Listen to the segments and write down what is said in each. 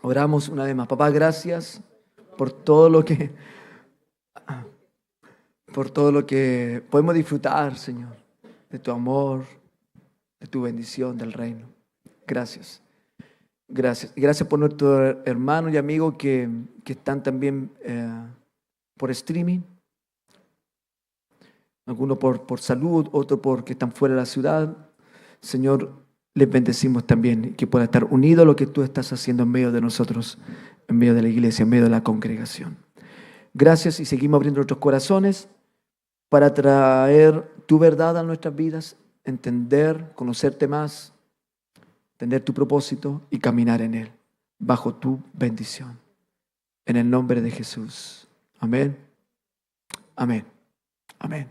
Oramos una vez más. Papá, gracias por todo lo que podemos disfrutar, Señor, de tu amor, de tu bendición, del reino. Gracias. Gracias. Y gracias por nuestros hermanos y amigos que están también por streaming. Algunos por salud, otros porque están fuera de la ciudad. Señor, les bendecimos también que puedan estar unidos a lo que tú estás haciendo en medio de nosotros, en medio de la iglesia, en medio de la congregación. Gracias y seguimos abriendo nuestros corazones para traer tu verdad a nuestras vidas, entender, conocerte más, entender tu propósito y caminar en él, bajo tu bendición. En el nombre de Jesús. Amén. Amén. Amén.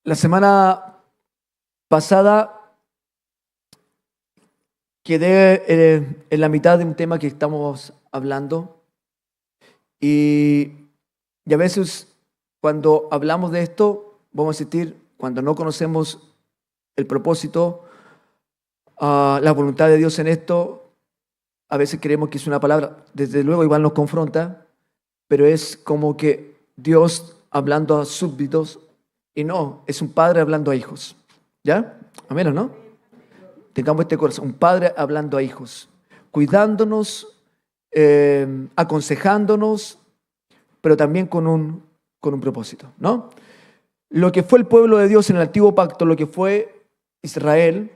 La semana pasada quedé en la mitad de un tema que estamos hablando y a veces cuando hablamos de esto, vamos a decir, cuando no conocemos el propósito, la voluntad de Dios en esto, a veces creemos que es una palabra, desde luego igual nos confronta, pero es como que Dios hablando a súbditos y no, es un padre hablando a hijos. ¿Ya? Amén, ¿o no? Tengamos este corazón, un padre hablando a hijos, cuidándonos, aconsejándonos, pero también con un propósito, ¿no? Lo que fue el pueblo de Dios en el antiguo pacto, lo que fue Israel,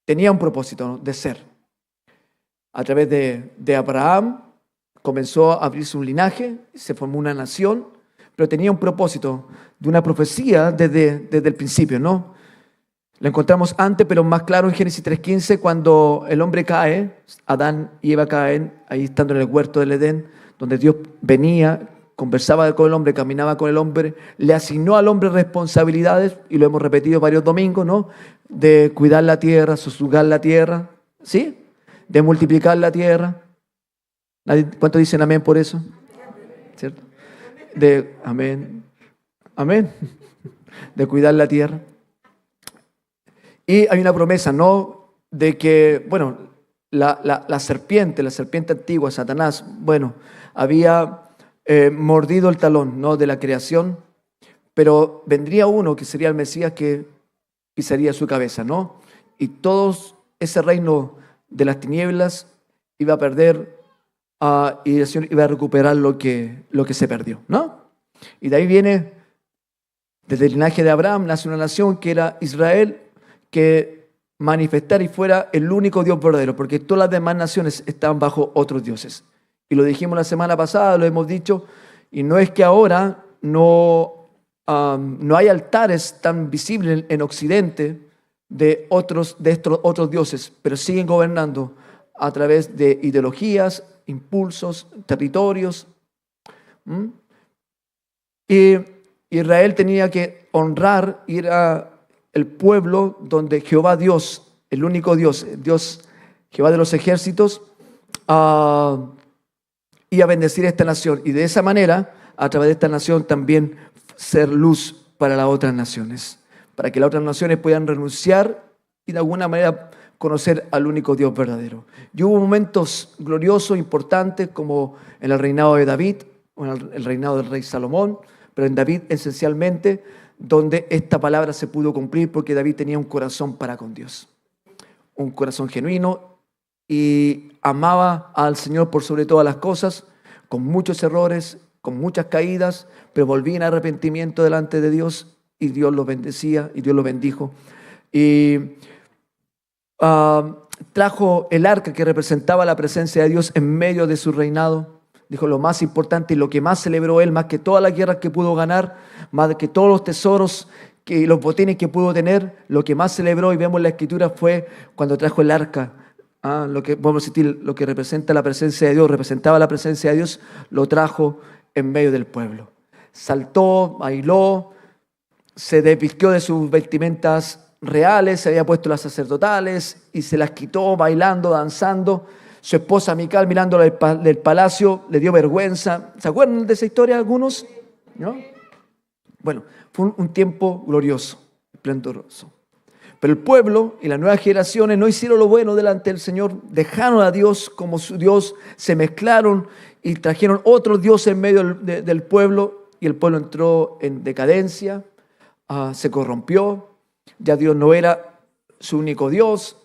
tenía un propósito, ¿no? De ser. A través de Abraham comenzó a abrirse un linaje, se formó una nación, pero tenía un propósito de una profecía desde el principio, ¿no? Lo encontramos antes, pero más claro en Génesis 3:15, cuando el hombre cae, Adán y Eva caen, ahí estando en el huerto del Edén, donde Dios venía, conversaba con el hombre, caminaba con el hombre, le asignó al hombre responsabilidades, y lo hemos repetido varios domingos, ¿no? De cuidar la tierra, sojuzgar la tierra, ¿sí? De multiplicar la tierra. ¿Cuántos dicen amén por eso? ¿Cierto? Amén. Amén. De cuidar la tierra. Y hay una promesa, ¿no? De que, bueno, la serpiente antigua, Satanás, bueno, había mordido el talón, ¿no? De la creación, pero vendría uno que sería el Mesías que pisaría su cabeza, ¿no? Y todo ese reino de las tinieblas iba a perder y el Señor iba a recuperar lo que se perdió, ¿no? Y de ahí viene, desde el linaje de Abraham, nace una nación que era Israel, que manifestara y fuera el único Dios verdadero, porque todas las demás naciones estaban bajo otros dioses. Y lo dijimos la semana pasada, lo hemos dicho, y no es que ahora no hay altares tan visibles en Occidente de estos otros dioses, pero siguen gobernando a través de ideologías, impulsos, territorios. Y Israel tenía que honrar, ir a el pueblo donde Jehová Dios, el único Dios, Dios Jehová de los ejércitos, iba a bendecir a esta nación. Y de esa manera, a través de esta nación también ser luz para las otras naciones, para que las otras naciones puedan renunciar y de alguna manera conocer al único Dios verdadero. Y hubo momentos gloriosos, importantes, como en el reinado de David, o en el reinado del rey Salomón, pero en David esencialmente, donde esta palabra se pudo cumplir porque David tenía un corazón para con Dios, un corazón genuino y amaba al Señor por sobre todas las cosas, con muchos errores, con muchas caídas, pero volvía en arrepentimiento delante de Dios y Dios lo bendecía y Dios lo bendijo. Y trajo el arca que representaba la presencia de Dios en medio de su reinado. Dijo lo más importante y lo que más celebró él, más que todas las guerras que pudo ganar, más que todos los tesoros y los botines que pudo tener, lo que más celebró, y vemos en la escritura, fue cuando trajo el arca. Lo que vamos a decir, lo que representa la presencia de Dios, representaba la presencia de Dios, lo trajo en medio del pueblo. Saltó, bailó, se desvistió de sus vestimentas reales, se había puesto las sacerdotales y se las quitó bailando, danzando, Su esposa Mical, mirándola del palacio, le dio vergüenza. ¿Se acuerdan de esa historia algunos? ¿No? Bueno, fue un tiempo glorioso, esplendoroso. Pero el pueblo y las nuevas generaciones no hicieron lo bueno delante del Señor, dejaron a Dios como su Dios, se mezclaron y trajeron otro Dios en medio del pueblo, y el pueblo entró en decadencia, se corrompió, ya Dios no era su único Dios,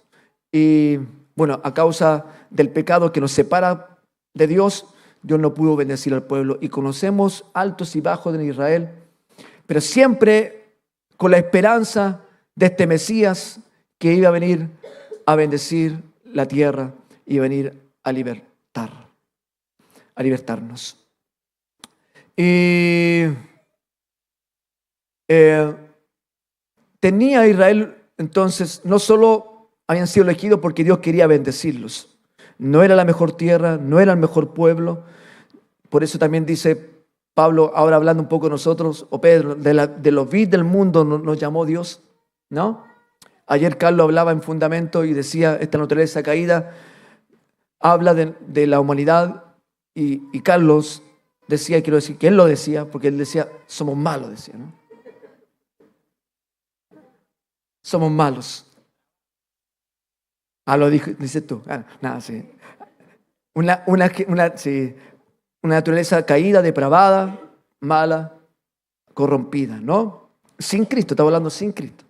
y bueno, a causa del pecado que nos separa de Dios, Dios no pudo bendecir al pueblo, y conocemos altos y bajos en Israel, pero siempre con la esperanza de este Mesías que iba a venir a bendecir la tierra y a venir a libertarnos. Y tenía Israel entonces, no solo habían sido elegidos porque Dios quería bendecirlos, no era la mejor tierra, no era el mejor pueblo. Por eso también dice Pablo, ahora hablando un poco de nosotros, o Pedro, de los vid del mundo nos llamó Dios, ¿no? Ayer Carlos hablaba en fundamento y decía, esta naturaleza caída habla de la humanidad, y Carlos decía, y quiero decir que él lo decía, porque él decía, somos malos, decía, ¿no? Somos malos. Lo dices tú. Nada, sí. Sí. Una naturaleza caída, depravada, mala, corrompida, ¿no? Sin Cristo, estamos hablando sin Cristo.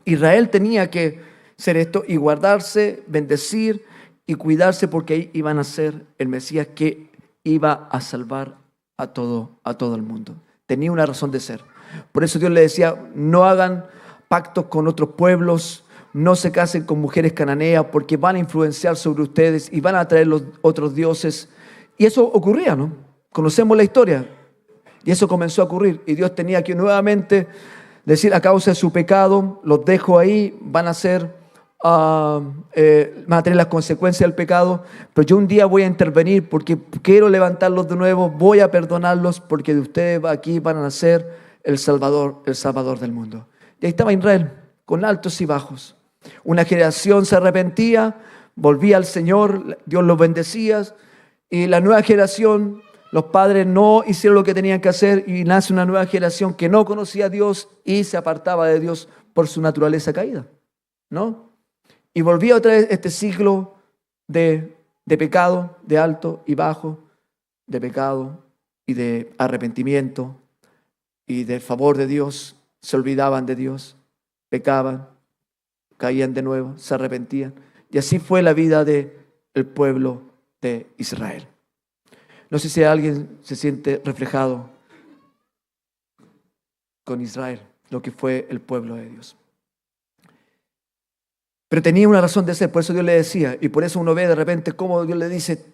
Israel tenía que ser esto y guardarse, bendecir y cuidarse, porque ahí iban a ser el Mesías que iba a salvar a todo el mundo. Tenía una razón de ser. Por eso Dios le decía, no hagan pactos con otros pueblos, no se casen con mujeres cananeas, porque van a influenciar sobre ustedes y van a traer los otros dioses. Y eso ocurría, ¿no? Conocemos la historia. Y eso comenzó a ocurrir. Y Dios tenía que nuevamente decir, a causa de su pecado, los dejo ahí, van a tener las consecuencias del pecado, pero yo un día voy a intervenir porque quiero levantarlos de nuevo, voy a perdonarlos, porque de ustedes aquí van a nacer el Salvador del mundo. Y ahí estaba Israel, con altos y bajos. Una generación se arrepentía, volvía al Señor, Dios los bendecía, y la nueva generación, los padres no hicieron lo que tenían que hacer, y nace una nueva generación que no conocía a Dios y se apartaba de Dios por su naturaleza caída, ¿no? Y volvía otra vez este ciclo de pecado, de alto y bajo, de pecado y de arrepentimiento y del favor de Dios. Se olvidaban de Dios, pecaban, caían de nuevo, se arrepentían. Y así fue la vida del pueblo de Israel. No sé si alguien se siente reflejado con Israel, lo que fue el pueblo de Dios. Pero tenía una razón de ser, por eso Dios le decía, y por eso uno ve de repente cómo Dios le dice,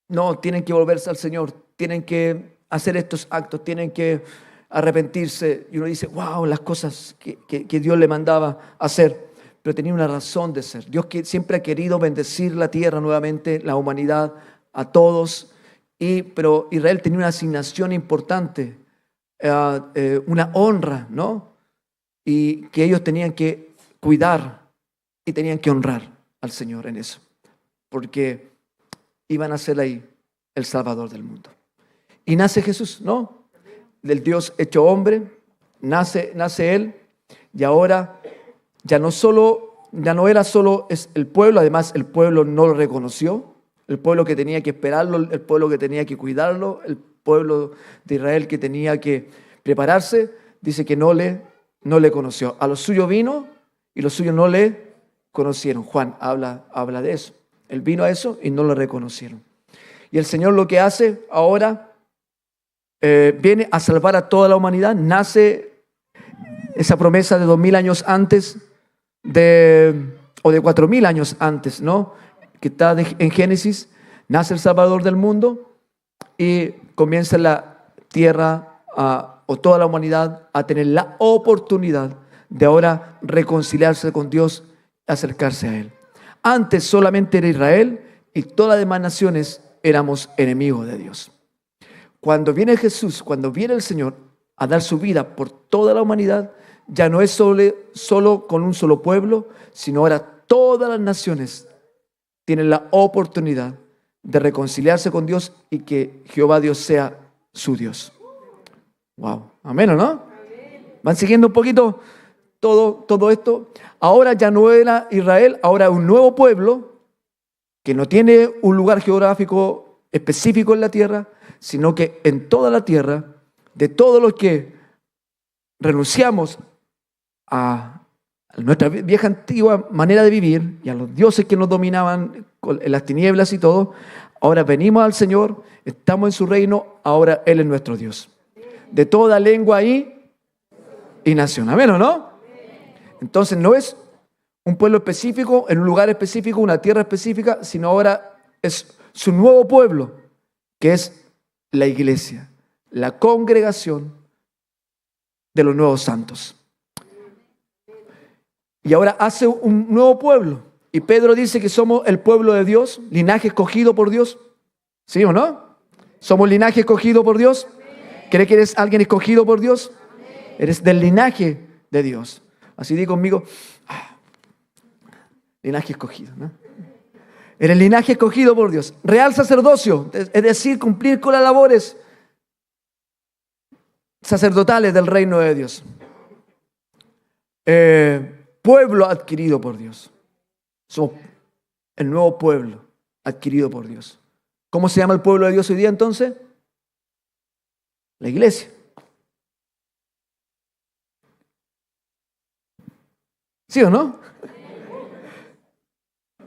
no, tienen que volverse al Señor, tienen que hacer estos actos, tienen que arrepentirse. Y uno dice, wow, las cosas que Dios le mandaba hacer. Pero tenía una razón de ser. Dios que siempre ha querido bendecir la tierra nuevamente, la humanidad, a todos. Pero Israel tenía una asignación importante, una honra, ¿no? Y que ellos tenían que cuidar y tenían que honrar al Señor en eso, porque iban a ser ahí el Salvador del mundo. Y nace Jesús, ¿no? Del Dios hecho hombre, nace Él, y ahora ya no era solo el pueblo, además el pueblo no lo reconoció, el pueblo que tenía que esperarlo, el pueblo que tenía que cuidarlo, el pueblo de Israel que tenía que prepararse, dice que no le conoció. A los suyos vino y los suyos no le conocieron. Juan habla de eso. Él vino a eso y no lo reconocieron. Y el Señor lo que hace ahora, viene a salvar a toda la humanidad. Nace esa promesa de 2000 años antes, o de 4000 años antes, ¿no? Que está en Génesis. Nace el Salvador del mundo y comienza la tierra o toda la humanidad a tener la oportunidad de ahora reconciliarse con Dios, acercarse a Él. Antes solamente era Israel y todas las demás naciones éramos enemigos de Dios. Cuando viene Jesús, cuando viene el Señor a dar su vida por toda la humanidad, ya no es solo con un solo pueblo, sino ahora todas las naciones tienen la oportunidad de reconciliarse con Dios y que Jehová Dios sea su Dios. Wow, amén, ¿o no? ¿Van siguiendo un poquito todo esto? Ahora ya no era Israel, ahora un nuevo pueblo que no tiene un lugar geográfico específico en la tierra, sino que en toda la tierra, de todos los que renunciamos a nuestra vieja antigua manera de vivir y a los dioses que nos dominaban en las tinieblas y todo, ahora venimos al Señor, estamos en su reino, ahora Él es nuestro Dios. De toda lengua y nación. ¿Amén o no? Entonces no es un pueblo específico, en un lugar específico, una tierra específica, sino ahora es su nuevo pueblo, que es la iglesia, la congregación de los nuevos santos. Y ahora hace un nuevo pueblo. Y Pedro dice que somos el pueblo de Dios, linaje escogido por Dios. ¿Sí o no? ¿Somos linaje escogido por Dios? ¿Cree que eres alguien escogido por Dios? Eres del linaje de Dios. Así di conmigo, linaje escogido, ¿no? Eres linaje escogido por Dios. Real sacerdocio, es decir, cumplir con las labores sacerdotales del reino de Dios. Pueblo adquirido por Dios. Somos el nuevo pueblo adquirido por Dios. ¿Cómo se llama el pueblo de Dios hoy día entonces? La iglesia. ¿Sí o no?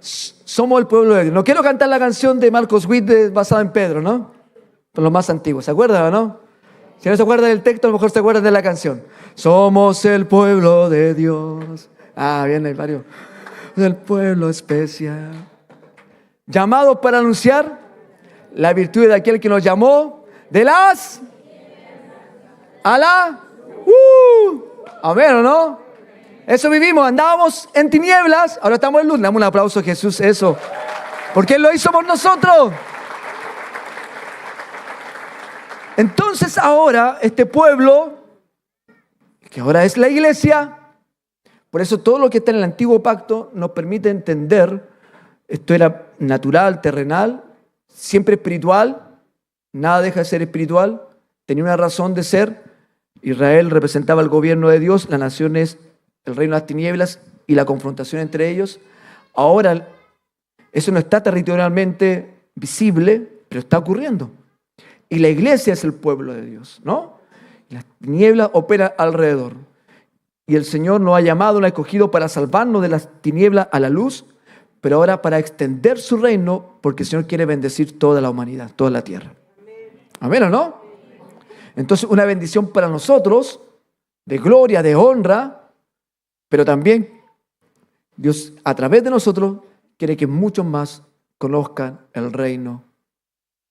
Somos el pueblo de Dios. No quiero cantar la canción de Marcos Witt basada en Pedro, ¿no? Por los más antiguos. ¿Se acuerdan o no? Si no se acuerdan del texto, a lo mejor se acuerdan de la canción. Somos el pueblo de Dios. Bien, hay varios. Del pueblo especial. Llamados para anunciar la virtud de aquel que nos llamó de las a la. Amén, ¿o no? Eso vivimos, andábamos en tinieblas, ahora estamos en luz. Damos un aplauso a Jesús, eso. Porque Él lo hizo por nosotros. Entonces ahora, este pueblo, que ahora es la iglesia, por eso todo lo que está en el antiguo pacto nos permite entender, esto era natural, terrenal, siempre espiritual, nada deja de ser espiritual, tenía una razón de ser. Israel representaba el gobierno de Dios, la nación es el reino de las tinieblas y la confrontación entre ellos. Ahora, eso no está territorialmente visible, pero está ocurriendo. Y la iglesia es el pueblo de Dios, ¿no? Y las tinieblas operan alrededor. Y el Señor nos ha llamado, nos ha escogido para salvarnos de las tinieblas a la luz, pero ahora para extender su reino, porque el Señor quiere bendecir toda la humanidad, toda la tierra. ¿Amén o no? Entonces, una bendición para nosotros, de gloria, de honra, pero también Dios, a través de nosotros, quiere que muchos más conozcan el reino.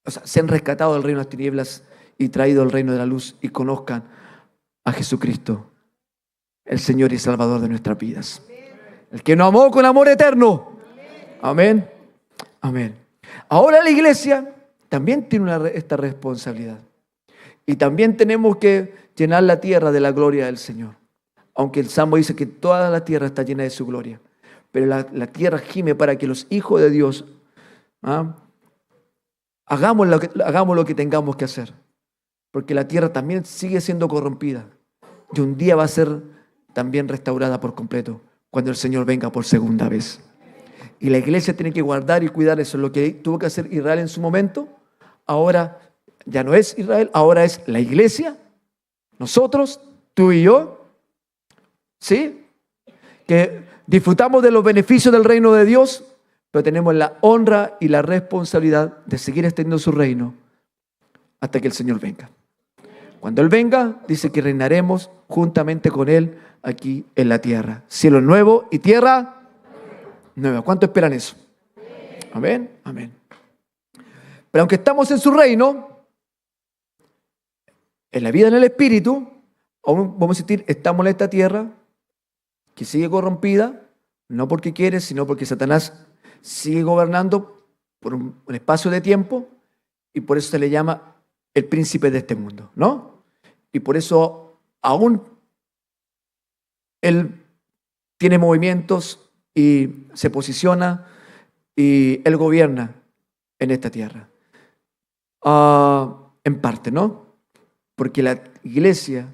O sea, sean rescatados del reino de las tinieblas y traídos al reino de la luz y conozcan a Jesucristo, el Señor y Salvador de nuestras vidas. El que nos amó con amor eterno. Amén. Amén. Ahora la iglesia también tiene esta responsabilidad. Y también tenemos que llenar la tierra de la gloria del Señor. Aunque el Salmo dice que toda la tierra está llena de su gloria. Pero la tierra gime para que los hijos de Dios hagamos lo que tengamos que hacer. Porque la tierra también sigue siendo corrompida. Y un día va a ser también restaurada por completo cuando el Señor venga por segunda vez. Y la iglesia tiene que guardar y cuidar eso. Lo que tuvo que hacer Israel en su momento, ahora ya no es Israel, ahora es la iglesia. Nosotros, tú y yo, ¿sí? Que disfrutamos de los beneficios del reino de Dios, pero tenemos la honra y la responsabilidad de seguir extendiendo su reino hasta que el Señor venga. Cuando Él venga, dice que reinaremos juntamente con Él aquí en la tierra. Cielo nuevo y tierra nueva. ¿Cuánto esperan eso? Amén, amén. Pero aunque estamos en su reino, en la vida en el Espíritu, aún vamos a decir, estamos en esta tierra que sigue corrompida, no porque quiere, sino porque Satanás sigue gobernando por un espacio de tiempo y por eso se le llama el príncipe de este mundo, ¿no? Y por eso aún él tiene movimientos y se posiciona y Él gobierna en esta tierra. En parte, ¿no? Porque la iglesia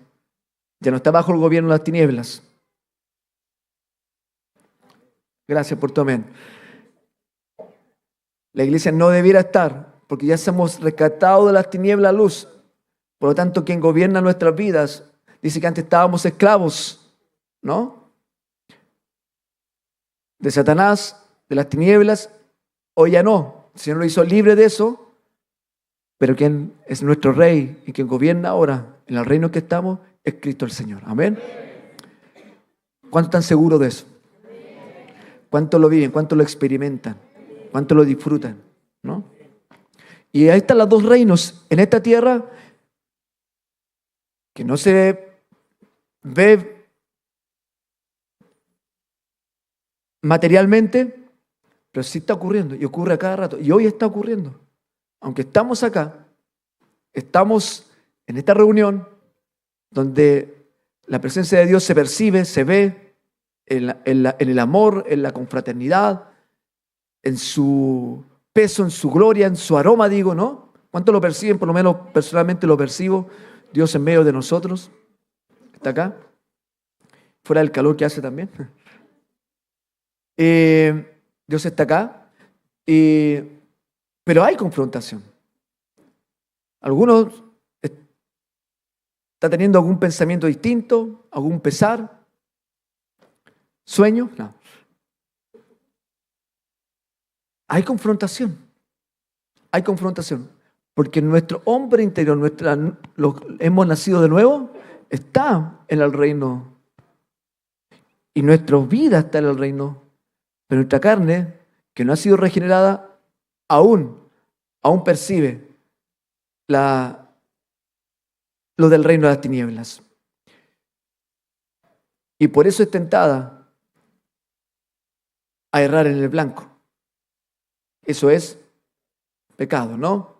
ya no está bajo el gobierno de las tinieblas. Gracias por tu amén. La iglesia no debiera estar, porque ya somos rescatados de las tinieblas a luz. Por lo tanto, quien gobierna nuestras vidas, dice que antes estábamos esclavos, ¿no? De Satanás, de las tinieblas, hoy ya no. El Señor lo hizo libre de eso, pero quien es nuestro rey y quien gobierna ahora en el reino que estamos es Cristo el Señor. Amén. ¿Cuántos están seguros de eso? ¿Cuántos lo viven? ¿Cuántos lo experimentan? ¿Cuántos lo disfrutan? ¿No? Y ahí están los dos reinos en esta tierra que no se ve materialmente, pero sí está ocurriendo y ocurre a cada rato. Y hoy está ocurriendo. Aunque estamos acá, estamos en esta reunión donde la presencia de Dios se percibe, se ve en el amor, en la confraternidad, en su peso, en su gloria, en su aroma, digo, ¿no? ¿Cuántos lo perciben? Por lo menos personalmente lo percibo. Dios en medio de nosotros. Está acá. Fuera del calor que hace también. Dios está acá. Pero hay confrontación. Algunos están teniendo algún pensamiento distinto, algún pesar, sueño. No. Hay confrontación. Hay confrontación. Porque nuestro hombre interior, hemos nacido de nuevo, está en el reino. Y nuestra vida está en el reino. Pero nuestra carne, que no ha sido regenerada, aún percibe lo del reino de las tinieblas. Y por eso es tentada a errar en el blanco. Eso es pecado, ¿no?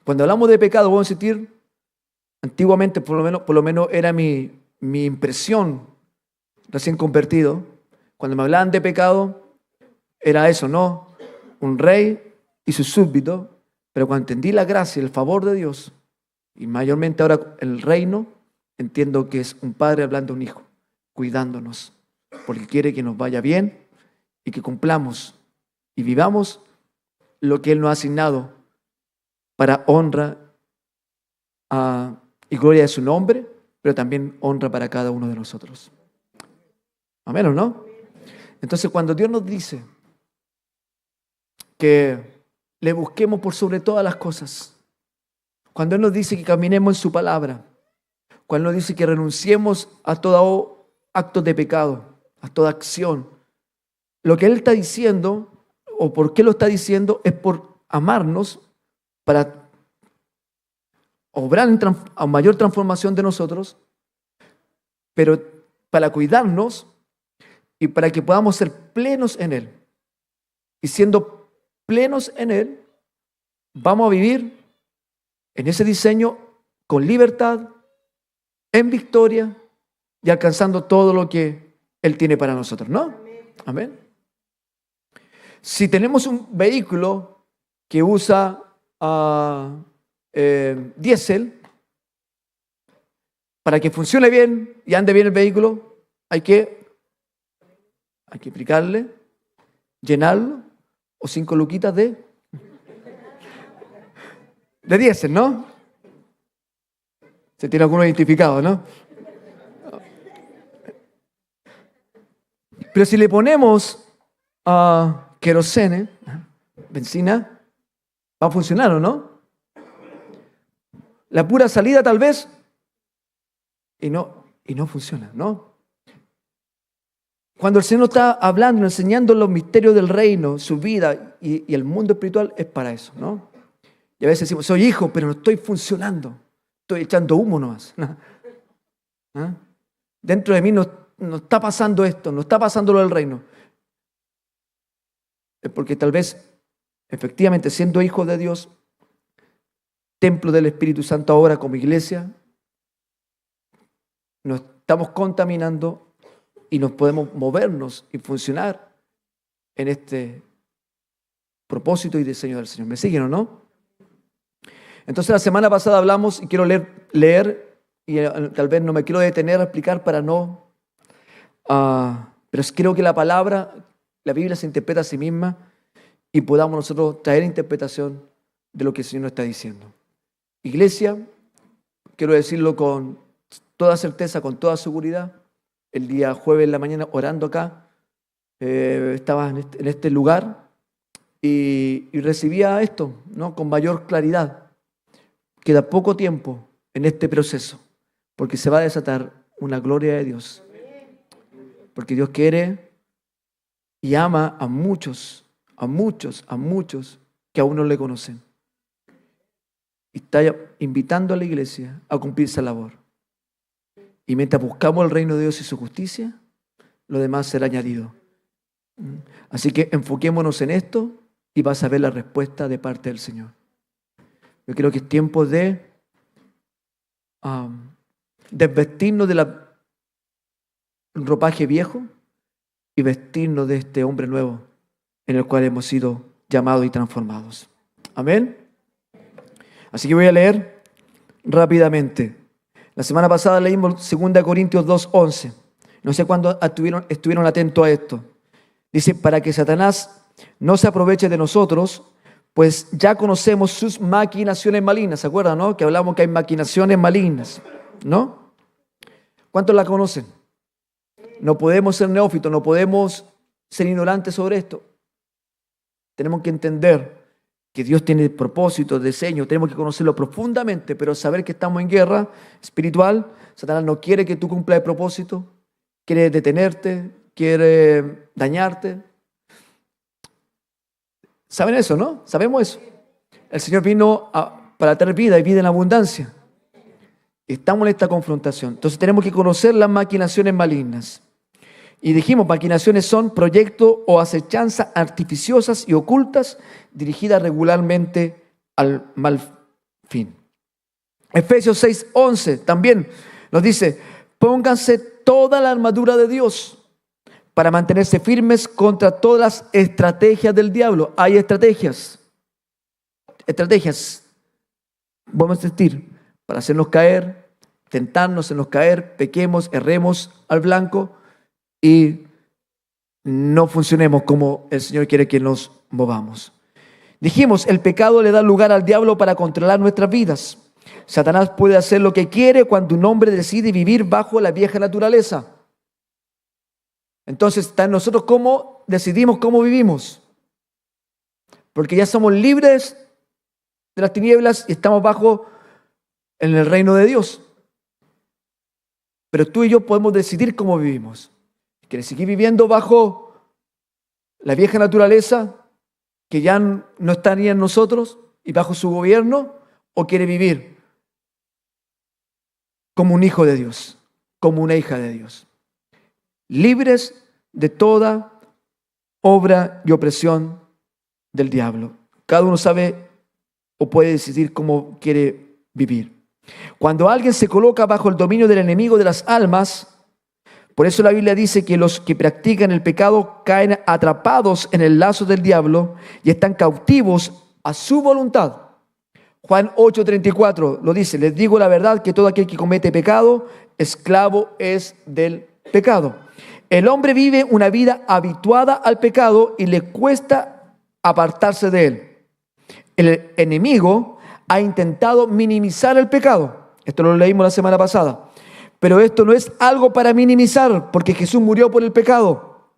Cuando hablamos de pecado, vamos a sentir, antiguamente por lo menos era mi impresión, recién convertido, cuando me hablaban de pecado, era eso, ¿no? Un rey y su súbdito, pero cuando entendí la gracia y el favor de Dios, y mayormente ahora el reino, entiendo que es un padre hablando a un hijo, cuidándonos, porque quiere que nos vaya bien y que cumplamos y vivamos lo que Él nos ha asignado para honra y gloria de su nombre, pero también honra para cada uno de nosotros. Amén, ¿o no? Entonces, cuando Dios nos dice que le busquemos por sobre todas las cosas, cuando Él nos dice que caminemos en su palabra, cuando Él nos dice que renunciemos a todo acto de pecado, a toda acción, lo que Él está diciendo, o por qué lo está diciendo, es por amarnos, para obrar a mayor transformación de nosotros, pero para cuidarnos y para que podamos ser plenos en Él. Y siendo plenos en Él, vamos a vivir en ese diseño con libertad, en victoria y alcanzando todo lo que Él tiene para nosotros, ¿no? Amén. Si tenemos un vehículo que usa diésel, para que funcione bien y ande bien el vehículo, hay que aplicarle, llenarlo, o 5 luquitas de diésel, ¿no? Se tiene alguno identificado, ¿no? Pero si le ponemos querosene, benzina, va a funcionar, ¿o no? La pura salida tal vez, y no funciona, ¿no? Cuando el Señor está hablando, enseñando los misterios del reino, su vida y el mundo espiritual, es para eso, ¿no? Y a veces decimos, soy hijo, pero no estoy funcionando. Estoy echando humo nomás. ¿Ah? Dentro de mí no está pasando esto, no está pasando lo del reino. Es porque tal vez, efectivamente, siendo hijo de Dios, templo del Espíritu Santo ahora como iglesia, nos estamos contaminando y nos podemos movernos y funcionar en este propósito y diseño del Señor. ¿Me siguen o no? Entonces la semana pasada hablamos, y quiero leer y tal vez no me quiero detener a explicar para no... pero creo que la Biblia se interpreta a sí misma y podamos nosotros traer interpretación de lo que el Señor nos está diciendo. Iglesia, quiero decirlo con toda certeza, con toda seguridad, el día jueves en la mañana orando acá, estaba en este lugar y recibía esto, ¿no? Con mayor claridad. Queda poco tiempo en este proceso, porque se va a desatar una gloria de Dios. Porque Dios quiere y ama a muchos que aún no le conocen. Y está invitando a la iglesia a cumplir esa labor. Y mientras buscamos el reino de Dios y su justicia, lo demás será añadido. Así que enfoquémonos en esto y vas a ver la respuesta de parte del Señor. Yo creo que es tiempo de desvestirnos del ropaje viejo y vestirnos de este hombre nuevo en el cual hemos sido llamados y transformados. Amén. Así que voy a leer rápidamente. La semana pasada leímos 2 Corintios 2:11. No sé cuándo estuvieron atentos a esto. Dice, para que Satanás no se aproveche de nosotros, pues ya conocemos sus maquinaciones malignas. ¿Se acuerdan, no? Que hablamos que hay maquinaciones malignas, ¿no? ¿Cuántos la conocen? No podemos ser neófitos, no podemos ser ignorantes sobre esto. Tenemos que entender que Dios tiene propósitos, diseños, tenemos que conocerlo profundamente, pero saber que estamos en guerra espiritual. Satanás no quiere que tú cumplas el propósito, quiere detenerte, quiere dañarte. ¿Saben eso, no? Sabemos eso. El Señor vino para tener vida y vida en abundancia. Estamos en esta confrontación. Entonces tenemos que conocer las maquinaciones malignas. Y dijimos, maquinaciones son proyectos o acechanzas artificiosas y ocultas dirigidas regularmente al mal fin. Efesios 6:11 también nos dice, pónganse toda la armadura de Dios para mantenerse firmes contra todas las estrategias del diablo. Hay estrategias. Vamos a decir, para hacernos caer, tentarnos, hacernos caer, pequemos, erremos al blanco y no funcionemos como el Señor quiere que nos movamos. Dijimos, el pecado le da lugar al diablo para controlar nuestras vidas. Satanás puede hacer lo que quiere cuando un hombre decide vivir bajo la vieja naturaleza. Entonces está en nosotros cómo decidimos cómo vivimos. Porque ya somos libres de las tinieblas y estamos en el reino de Dios. Pero tú y yo podemos decidir cómo vivimos. ¿Quieres seguir viviendo bajo la vieja naturaleza que ya no estaría en nosotros y bajo su gobierno? ¿O quiere vivir como un hijo de Dios, como una hija de Dios? Libres de toda obra y opresión del diablo. Cada uno sabe o puede decidir cómo quiere vivir. Cuando alguien se coloca bajo el dominio del enemigo de las almas, por eso la Biblia dice que los que practican el pecado caen atrapados en el lazo del diablo y están cautivos a su voluntad. Juan 8:34 lo dice, les digo la verdad que todo aquel que comete pecado, esclavo es del pecado. El hombre vive una vida habituada al pecado y le cuesta apartarse de él. El enemigo ha intentado minimizar el pecado. Esto lo leímos la semana pasada. Pero esto no es algo para minimizar, porque Jesús murió por el pecado.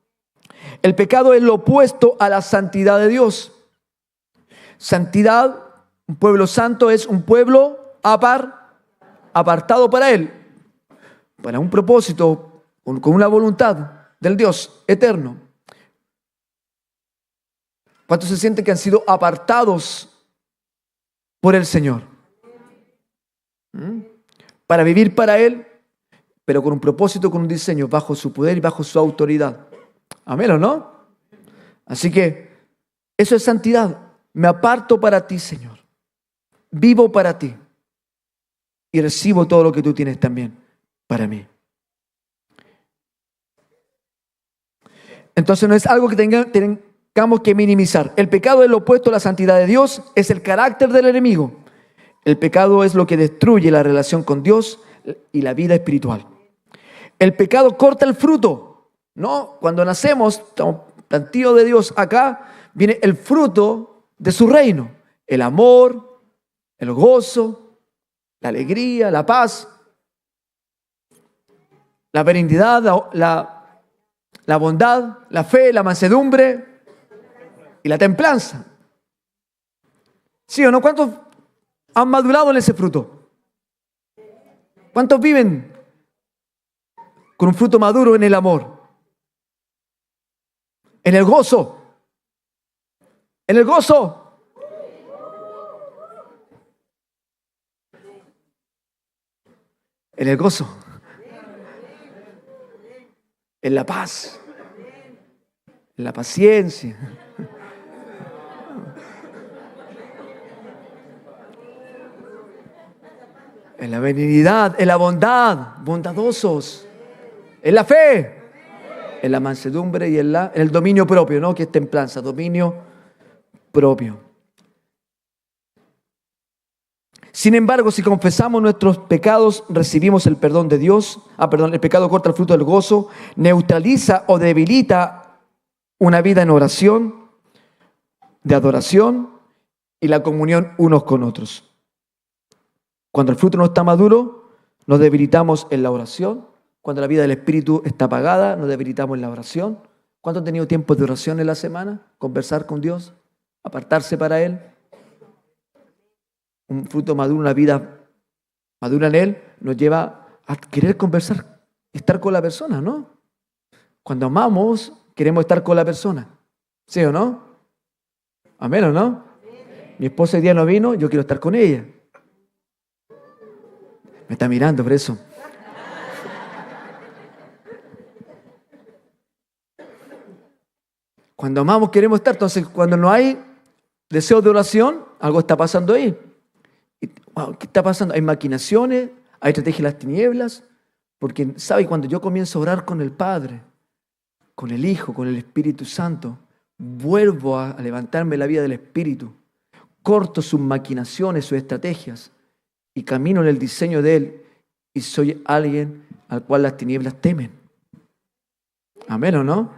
El pecado es lo opuesto a la santidad de Dios. Santidad, un pueblo santo es un pueblo apartado para Él, para un propósito, con una voluntad del Dios eterno. ¿Cuántos se sienten que han sido apartados por el Señor? Para vivir para Él, pero con un propósito, con un diseño, bajo su poder y bajo su autoridad. Amén, ¿o no? Así que eso es santidad. Me aparto para ti, Señor. Vivo para ti. Y recibo todo lo que tú tienes también para mí. Entonces no es algo que que minimizar. El pecado es lo opuesto a la santidad de Dios, es el carácter del enemigo. El pecado es lo que destruye la relación con Dios y la vida espiritual. El pecado corta el fruto, ¿no? Cuando nacemos, estamos plantíos de Dios acá, viene el fruto de su reino. El amor, el gozo, la alegría, la paz, la benignidad, la bondad, la fe, la mansedumbre y la templanza. ¿Sí o no? ¿Cuántos han madurado en ese fruto? ¿Cuántos viven con un fruto maduro en el amor? En el gozo. En el gozo. En el gozo. En la paz. En la paciencia. En la benignidad, en la bondad, bondadosos, en la fe, en la mansedumbre y en el dominio propio, ¿no? Que es templanza, dominio propio. Sin embargo, si confesamos nuestros pecados, recibimos el perdón de Dios. El pecado corta el fruto del gozo, neutraliza o debilita una vida en oración, de adoración y la comunión unos con otros. Cuando el fruto no está maduro, nos debilitamos en la oración. Cuando la vida del Espíritu está apagada, nos debilitamos en la oración. ¿Cuánto han tenido tiempo de oración en la semana? Conversar con Dios, apartarse para Él. Un fruto maduro, una vida madura en Él, nos lleva a querer conversar, estar con la persona, ¿no? Cuando amamos, queremos estar con la persona. ¿Sí o no? Amén, ¿o no? Mi esposa hoy día no vino, yo quiero estar con ella. Me está mirando por eso. Cuando amamos queremos estar. Entonces, cuando no hay deseo de oración, algo está pasando ahí. Wow, ¿qué está pasando? Hay maquinaciones, hay estrategias de las tinieblas. Porque, ¿sabe? Cuando yo comienzo a orar con el Padre, con el Hijo, con el Espíritu Santo, vuelvo a levantarme la vida del Espíritu. Corto sus maquinaciones, sus estrategias. Y camino en el diseño de Él y soy alguien al cual las tinieblas temen. Amén, ¿o no?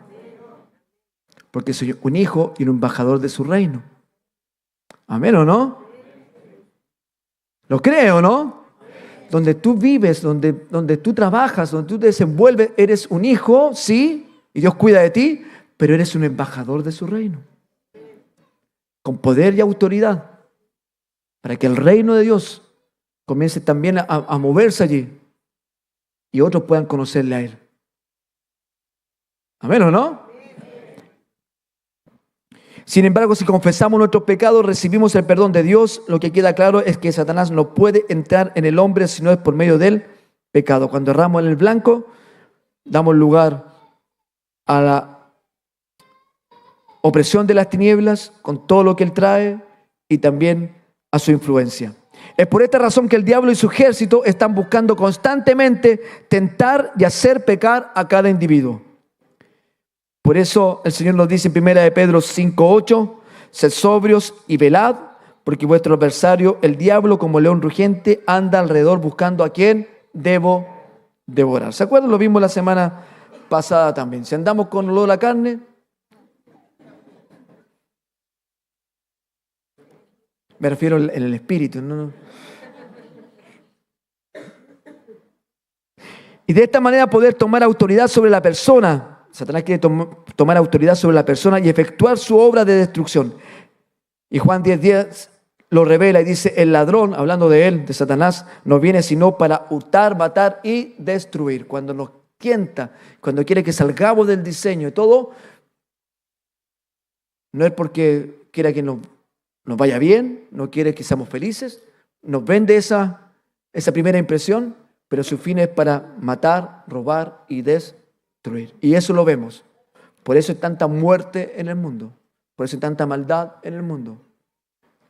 Porque soy un hijo y un embajador de su reino. Amén, ¿o no? ¿Lo cree o no? Donde tú vives, donde tú trabajas, donde tú te desenvuelves, eres un hijo, sí, y Dios cuida de ti, pero eres un embajador de su reino. Con poder y autoridad, para que el reino de Dios comience también a moverse allí y otros puedan conocerle a Él. ¿Amén o no? Sin embargo, si confesamos nuestros pecados, recibimos el perdón de Dios. Lo que queda claro es que Satanás no puede entrar en el hombre si no es por medio del pecado. Cuando erramos en el blanco, damos lugar a la opresión de las tinieblas con todo lo que él trae y también a su influencia. Es por esta razón que el diablo y su ejército están buscando constantemente tentar y hacer pecar a cada individuo. Por eso el Señor nos dice en 1 Pedro 5:8, sed sobrios y velad, porque vuestro adversario, el diablo, como león rugiente, anda alrededor buscando a quien debo devorar. ¿Se acuerdan? Lo vimos la semana pasada también. Si andamos con olor a la carne, me refiero en el espíritu, ¿no? Y de esta manera poder tomar autoridad sobre la persona. Satanás quiere tomar autoridad sobre la persona y efectuar su obra de destrucción. Y Juan 10:10 lo revela y dice, el ladrón, hablando de él, de Satanás, no viene sino para hurtar, matar y destruir. Cuando nos tienta, cuando quiere que salgamos del diseño y todo, no es porque quiera que nos vaya bien, no quiere que seamos felices, nos vende esa primera impresión, pero su fin es para matar, robar y destruir. Y eso lo vemos. Por eso hay tanta muerte en el mundo, por eso hay tanta maldad en el mundo.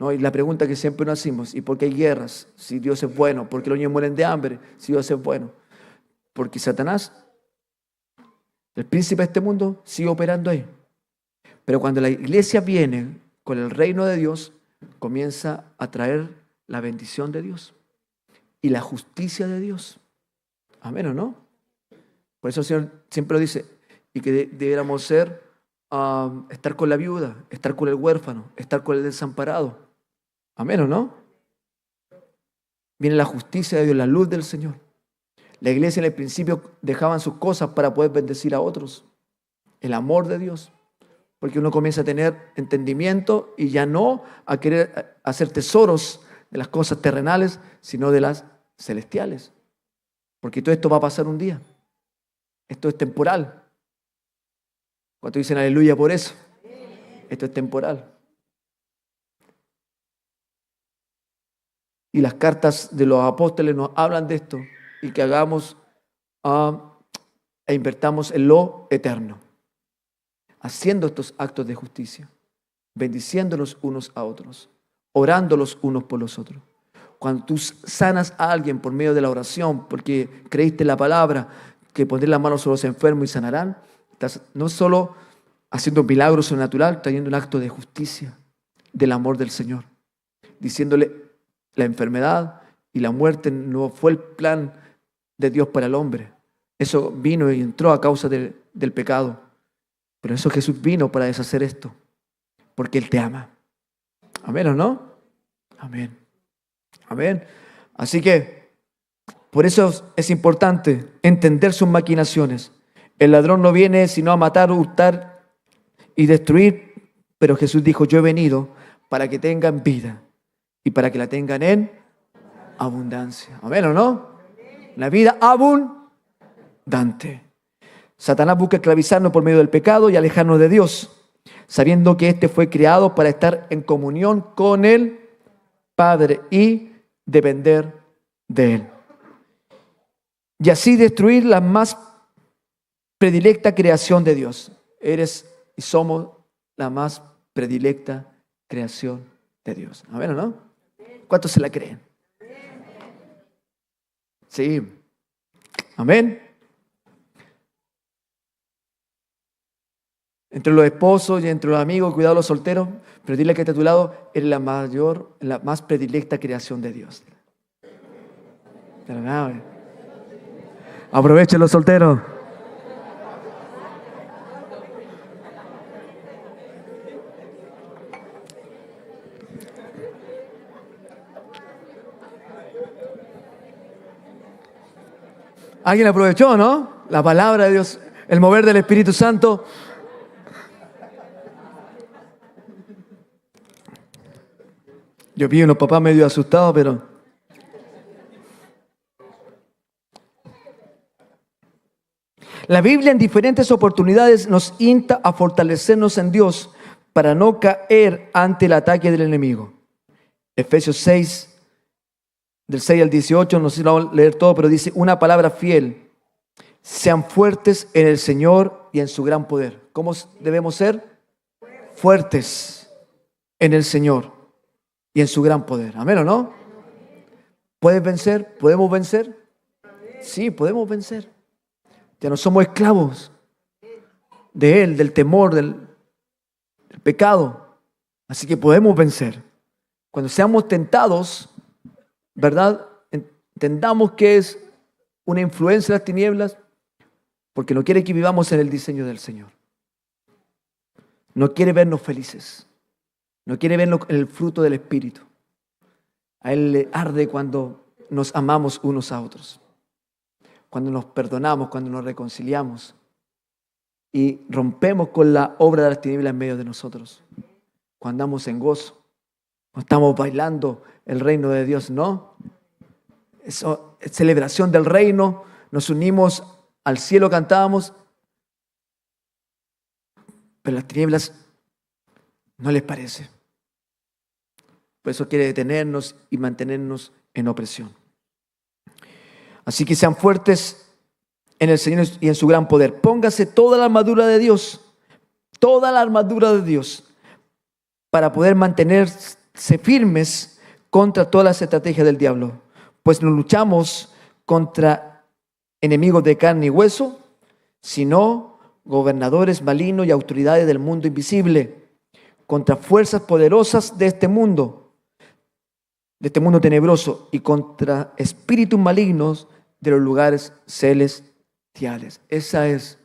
¿No? Y la pregunta que siempre nos hacemos, ¿y por qué hay guerras? Si Dios es bueno, ¿por qué los niños mueren de hambre? Si Dios es bueno. Porque Satanás, el príncipe de este mundo, sigue operando ahí. Pero cuando la iglesia viene con el reino de Dios, comienza a traer la bendición de Dios y la justicia de Dios. Amén, ¿o no? Por eso el Señor siempre lo dice, y que debiéramos ser, estar con la viuda, estar con el huérfano, estar con el desamparado. Amén, ¿o no? Viene la justicia de Dios, la luz del Señor. La iglesia en el principio dejaban sus cosas para poder bendecir a otros. El amor de Dios. Porque uno comienza a tener entendimiento y ya no a querer hacer tesoros de las cosas terrenales, sino de las celestiales. Porque todo esto va a pasar un día. Esto es temporal. ¿Cuántos dicen aleluya por eso? Esto es temporal. Y las cartas de los apóstoles nos hablan de esto y que hagamos e invertamos en lo eterno, haciendo estos actos de justicia, bendiciéndonos unos a otros, orando los unos por los otros. Cuando tú sanas a alguien por medio de la oración, porque creíste en la palabra, que poner las manos sobre los enfermos y sanarán, estás no solo haciendo un milagro sobrenatural, trayendo un acto de justicia, del amor del Señor, diciéndole la enfermedad y la muerte no fue el plan de Dios para el hombre. Eso vino y entró a causa del pecado. Pero eso Jesús vino para deshacer esto, porque Él te ama. ¿Amén o no? Amén. Amén. Así que, por eso es importante entender sus maquinaciones. El ladrón no viene sino a matar, hurtar y destruir, pero Jesús dijo, yo he venido para que tengan vida y para que la tengan en abundancia. ¿Amén o no? La vida abundante. Satanás busca esclavizarnos por medio del pecado y alejarnos de Dios, sabiendo que éste fue creado para estar en comunión con el Padre y depender de Él. Y así destruir la más predilecta creación de Dios. Eres y somos la más predilecta creación de Dios. ¿Amén o no? ¿Cuántos se la creen? Sí. Amén. Entre los esposos y entre los amigos, cuidado los solteros, pero dile que está a tu lado, eres la más predilecta creación de Dios. Aprovechen los solteros. ¿Alguien aprovechó, no? La palabra de Dios, el mover del Espíritu Santo. Yo vi unos papás medio asustados, pero la Biblia en diferentes oportunidades nos insta a fortalecernos en Dios para no caer ante el ataque del enemigo. Efesios 6, del 6 al 18, no sé si lo vamos a leer todo, pero dice una palabra fiel. Sean fuertes en el Señor y en su gran poder. ¿Cómo debemos ser? Fuertes en el Señor y en su gran poder. ¿Amén o no? ¿Puedes vencer? ¿Podemos vencer? Sí, podemos vencer. Ya no somos esclavos de Él, del temor, del pecado. Así que podemos vencer. Cuando seamos tentados, ¿verdad? Entendamos que es una influencia de las tinieblas, porque no quiere que vivamos en el diseño del Señor. No quiere vernos felices. No quiere vernos en el fruto del Espíritu. A Él le arde cuando nos amamos unos a otros. Cuando nos perdonamos, cuando nos reconciliamos y rompemos con la obra de las tinieblas en medio de nosotros. Cuando andamos en gozo, cuando estamos bailando el reino de Dios, ¿no? Eso es celebración del reino, nos unimos al cielo, cantábamos, pero las tinieblas no les parece. Por eso quiere detenernos y mantenernos en opresión. Así que sean fuertes en el Señor y en su gran poder. Póngase toda la armadura de Dios, para poder mantenerse firmes contra todas las estrategias del diablo. Pues no luchamos contra enemigos de carne y hueso, sino gobernadores malignos y autoridades del mundo invisible, contra fuerzas poderosas de este mundo tenebroso, y contra espíritus malignos de los lugares celestiales. Esa es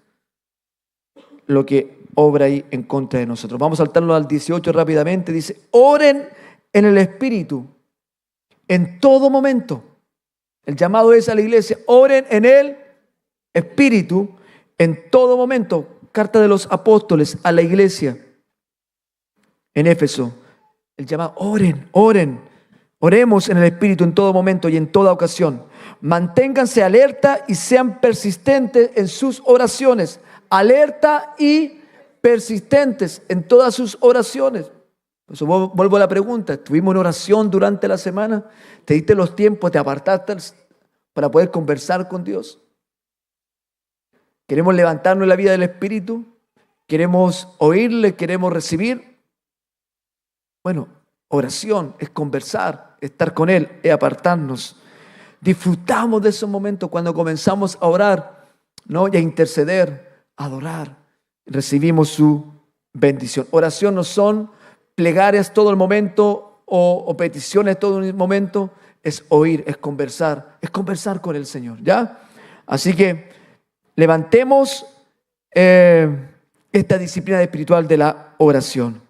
lo que obra ahí en contra de nosotros. Vamos a saltarlo al 18 rápidamente. Dice: oren en el Espíritu en todo momento. El llamado es a la iglesia: oren en el Espíritu en todo momento. Carta de los apóstoles a la iglesia en Éfeso. El llamado: oremos en el Espíritu en todo momento y en toda ocasión. Manténganse alerta y sean persistentes en sus oraciones. Alerta y persistentes en todas sus oraciones. Por eso vuelvo a la pregunta: ¿estuvimos en oración durante la semana? ¿Te diste los tiempos, te apartaste para poder conversar con Dios? ¿Queremos levantarnos en la vida del Espíritu? ¿Queremos oírle? ¿Queremos recibir? Bueno, oración es conversar, estar con Él, es apartarnos. Disfrutamos de esos momentos cuando comenzamos a orar, ¿no? Y a interceder, a adorar. Recibimos su bendición. Oración no son plegarias todo el momento o peticiones todo el momento. Es oír, es conversar con el Señor, ¿ya? Así que levantemos esta disciplina espiritual de la oración.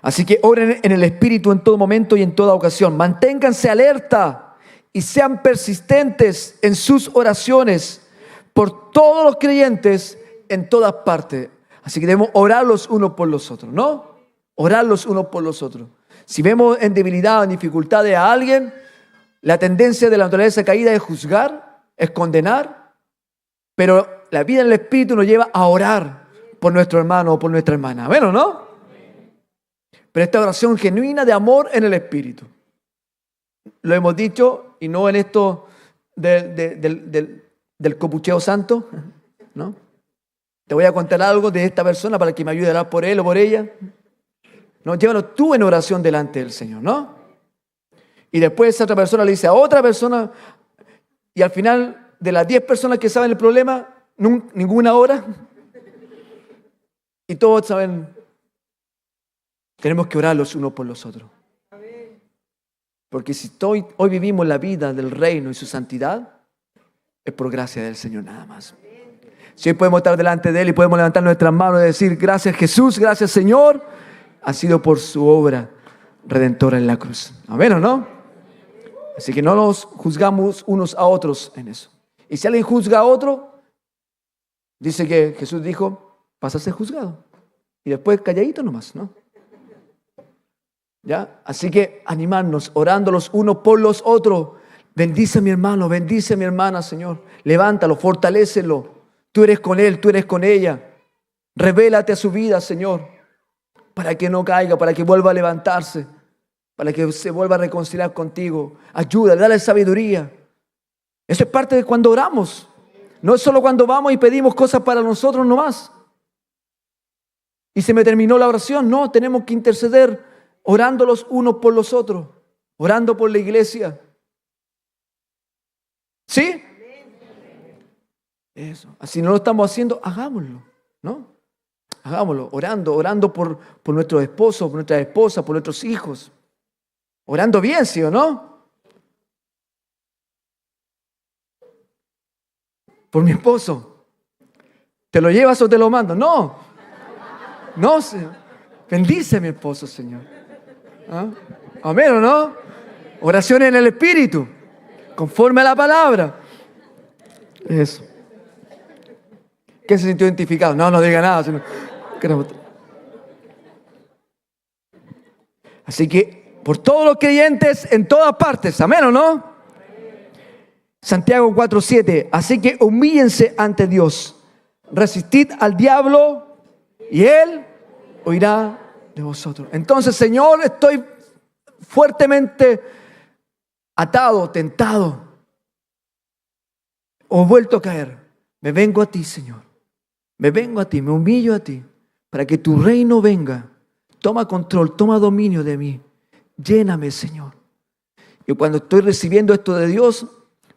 Así que oren en el Espíritu en todo momento y en toda ocasión. Manténganse alerta y sean persistentes en sus oraciones por todos los creyentes en todas partes. Así que debemos orar los unos por los otros, ¿no? Orar los unos por los otros. Si vemos en debilidad o en dificultades a alguien, la tendencia de la naturaleza caída es juzgar, es condenar, pero la vida en el Espíritu nos lleva a orar por nuestro hermano o por nuestra hermana. ¿Bueno, no? Pero esta oración genuina de amor en el Espíritu. Lo hemos dicho, y no en esto del copucheo santo, ¿no? Te voy a contar algo de esta persona para que me ayude a orar por él o por ella. No, llévalo tú en oración delante del Señor, ¿no? Y después esa otra persona le dice a otra persona, y al final de las 10 personas que saben el problema, ninguna ora. Y todos saben. Tenemos que orar los unos por los otros. Porque si hoy vivimos la vida del reino y su santidad, es por gracia del Señor nada más. Si hoy podemos estar delante de Él y podemos levantar nuestras manos y decir: gracias Jesús, gracias Señor, ha sido por su obra redentora en la cruz. Amén, ¿o no? Así que no nos juzgamos unos a otros en eso. Y si alguien juzga a otro, dice que Jesús dijo: vas a ser juzgado. Y después calladito nomás, ¿no? ¿Ya? Así que animarnos, orando los unos por los otros. Bendice a mi hermano, bendice a mi hermana, Señor. Levántalo, fortalécelo. Tú eres con él, tú eres con ella. Revélate a su vida, Señor, para que no caiga, para que vuelva a levantarse, para que se vuelva a reconciliar contigo. Ayúdale, dale sabiduría. Eso es parte de cuando oramos. No es solo cuando vamos y pedimos cosas para nosotros nomás. Y se me terminó la oración. No, tenemos que interceder orando los unos por los otros, orando por la iglesia. ¿Sí? Eso. Así no lo estamos haciendo, hagámoslo, ¿no? Hagámoslo, orando por nuestros esposos, por nuestras esposas, por nuestros hijos. Orando bien, ¿sí o no? Por mi esposo. ¿Te lo llevas o te lo mando? No. No, Señor. Bendice a mi esposo, Señor. ¿Ah? Amén, ¿o no? Oraciones en el Espíritu, conforme a la palabra. Eso. ¿Quién se sintió identificado? No diga nada. Sino... Así que, por todos los creyentes en todas partes. Amén, ¿o no? Santiago 4:7. Así que humíllense ante Dios. Resistid al diablo y Él huirá de vosotros. Entonces, Señor, estoy fuertemente atado, tentado, o vuelto a caer. Me vengo a ti, Señor. Me vengo a ti, me humillo a ti, para que tu reino venga. Toma control, toma dominio de mí. Lléname, Señor. Y cuando estoy recibiendo esto de Dios,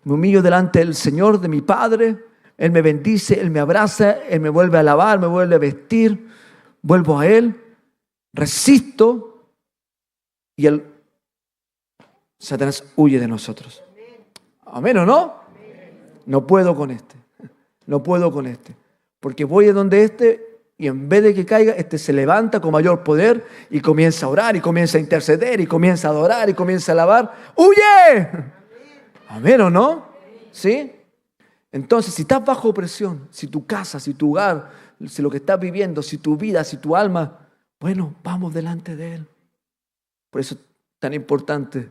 me humillo delante del Señor, de mi Padre. Él me bendice, Él me abraza, Él me vuelve a lavar, me vuelve a vestir, vuelvo a Él, resisto y Satanás huye de nosotros. ¿Amén o no? No puedo con este, no puedo con este, porque voy a donde este y en vez de que caiga, este se levanta con mayor poder y comienza a orar y comienza a interceder y comienza a adorar y comienza a alabar. ¡Huye! ¿Amén o no? ¿Sí? Entonces, si estás bajo presión, si tu casa, si tu hogar, si lo que estás viviendo, si tu vida, si tu alma, bueno, vamos delante de Él. Por eso es tan importante,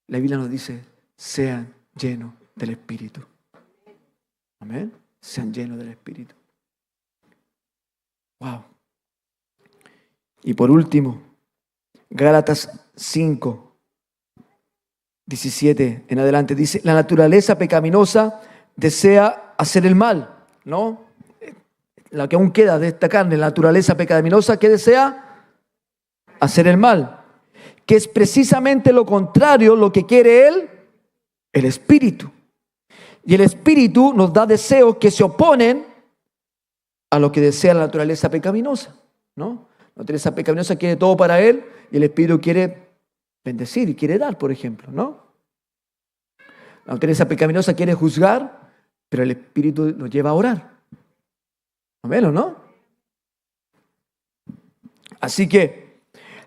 la Biblia nos dice, sean llenos del Espíritu. Amén. Sean llenos del Espíritu. Wow. Y por último, Gálatas 5, 17 en adelante dice, la naturaleza pecaminosa desea hacer el mal, ¿no? La que aún queda de esta carne, la naturaleza pecaminosa que desea hacer el mal, que es precisamente lo contrario, lo que quiere el Espíritu. Y el Espíritu nos da deseos que se oponen a lo que desea la naturaleza pecaminosa, ¿no? La naturaleza pecaminosa quiere todo para él y el Espíritu quiere bendecir y quiere dar, por ejemplo, ¿no? La naturaleza pecaminosa quiere juzgar, pero el Espíritu nos lleva a orar. ¿Amén o no? Así que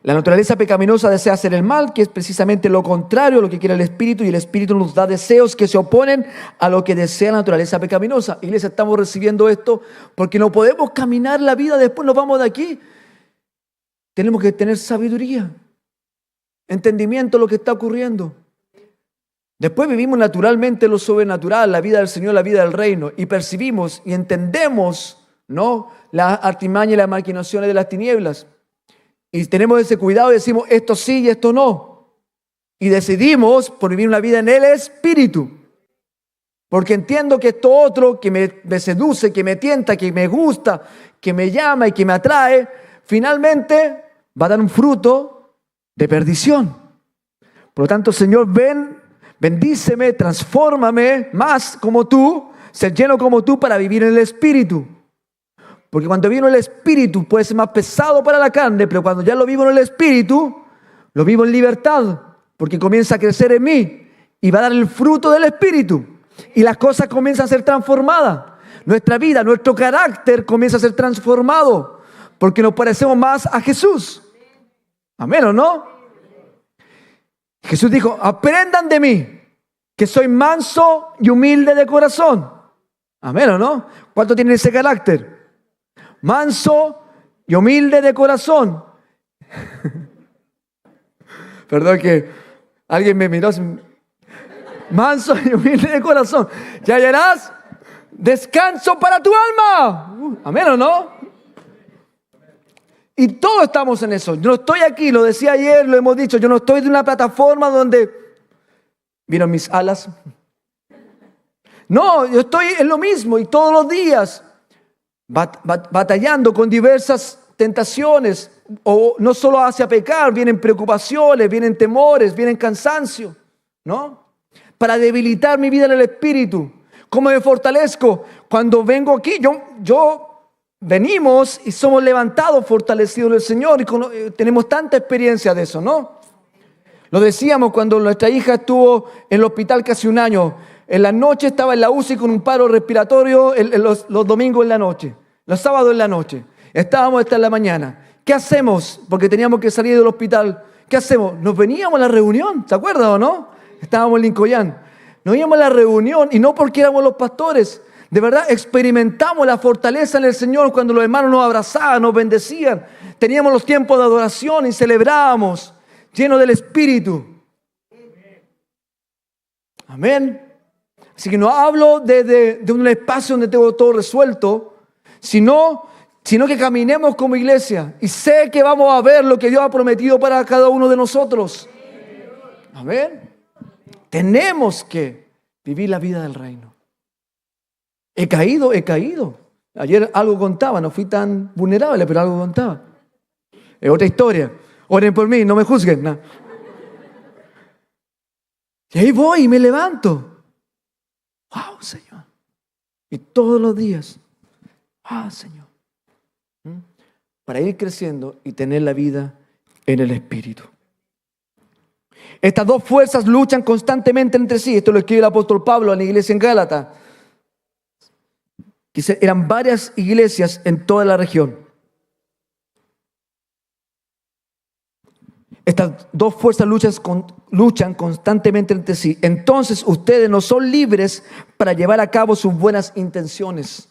la naturaleza pecaminosa desea hacer el mal, que es precisamente lo contrario a lo que quiere el Espíritu, y el Espíritu nos da deseos que se oponen a lo que desea la naturaleza pecaminosa. Iglesia, estamos recibiendo esto porque no podemos caminar la vida, después nos vamos de aquí. Tenemos que tener sabiduría, entendimiento de lo que está ocurriendo. Después vivimos naturalmente lo sobrenatural, la vida del Señor, la vida del reino, y percibimos y entendemos, ¿no?, las artimañas y las maquinaciones de las tinieblas. Y tenemos ese cuidado y decimos, esto sí y esto no. Y decidimos por vivir una vida en el Espíritu. Porque entiendo que esto otro que me seduce, que me tienta, que me gusta, que me llama y que me atrae, finalmente va a dar un fruto de perdición. Por lo tanto, Señor, ven, bendíceme, transfórmame más como tú, ser lleno como tú para vivir en el Espíritu. Porque cuando vivo en el Espíritu puede ser más pesado para la carne, pero cuando ya lo vivo en el Espíritu, lo vivo en libertad, porque comienza a crecer en mí y va a dar el fruto del Espíritu. Y las cosas comienzan a ser transformadas. Nuestra vida, nuestro carácter comienza a ser transformado, porque nos parecemos más a Jesús. Amén, ¿o no? Jesús dijo, aprendan de mí, que soy manso y humilde de corazón. Amén, ¿o no? ¿Cuánto tiene ese carácter? Manso y humilde de corazón. Perdón que alguien me miró. Manso y humilde de corazón. Ya hallarás descanso para tu alma. Amén o no. Y todos estamos en eso. Yo no estoy aquí, lo decía ayer, lo hemos dicho. Yo no estoy de una plataforma donde vieron mis alas. No, yo estoy en lo mismo y todos los días batallando con diversas tentaciones, o no solo hacia pecar, vienen preocupaciones, vienen temores, vienen cansancio, ¿no? Para debilitar mi vida en el Espíritu. ¿Cómo me fortalezco? Cuando vengo aquí, yo venimos y somos levantados, fortalecidos en el Señor, y tenemos tanta experiencia de eso, ¿no? Lo decíamos cuando nuestra hija estuvo en el hospital casi un año. En la noche estaba en la UCI con un paro respiratorio, los domingos en la noche, los sábados en la noche. Estábamos hasta en la mañana. ¿Qué hacemos? Porque teníamos que salir del hospital. ¿Qué hacemos? Nos veníamos a la reunión, ¿se acuerdan o no? Estábamos en Lincoyán. Nos íbamos a la reunión y no porque éramos los pastores. De verdad experimentamos la fortaleza en el Señor cuando los hermanos nos abrazaban, nos bendecían. Teníamos los tiempos de adoración y celebrábamos, llenos del Espíritu. Amén. Así que no hablo de un espacio donde tengo todo resuelto, sino que caminemos como iglesia. Y sé que vamos a ver lo que Dios ha prometido para cada uno de nosotros. Amén. Tenemos que vivir la vida del reino. He caído. Ayer algo contaba, no fui tan vulnerable, pero algo contaba. Es otra historia. Oren por mí, no me juzguen. No. Y ahí voy y me levanto. ¡Wow, Señor! Y todos los días, Señor, para ir creciendo y tener la vida en el Espíritu. Estas dos fuerzas luchan constantemente entre sí. Esto lo escribe el apóstol Pablo a la iglesia en Gálata. Eran varias iglesias en toda la región. Estas dos fuerzas luchan constantemente entre sí. Entonces ustedes no son libres para llevar a cabo sus buenas intenciones.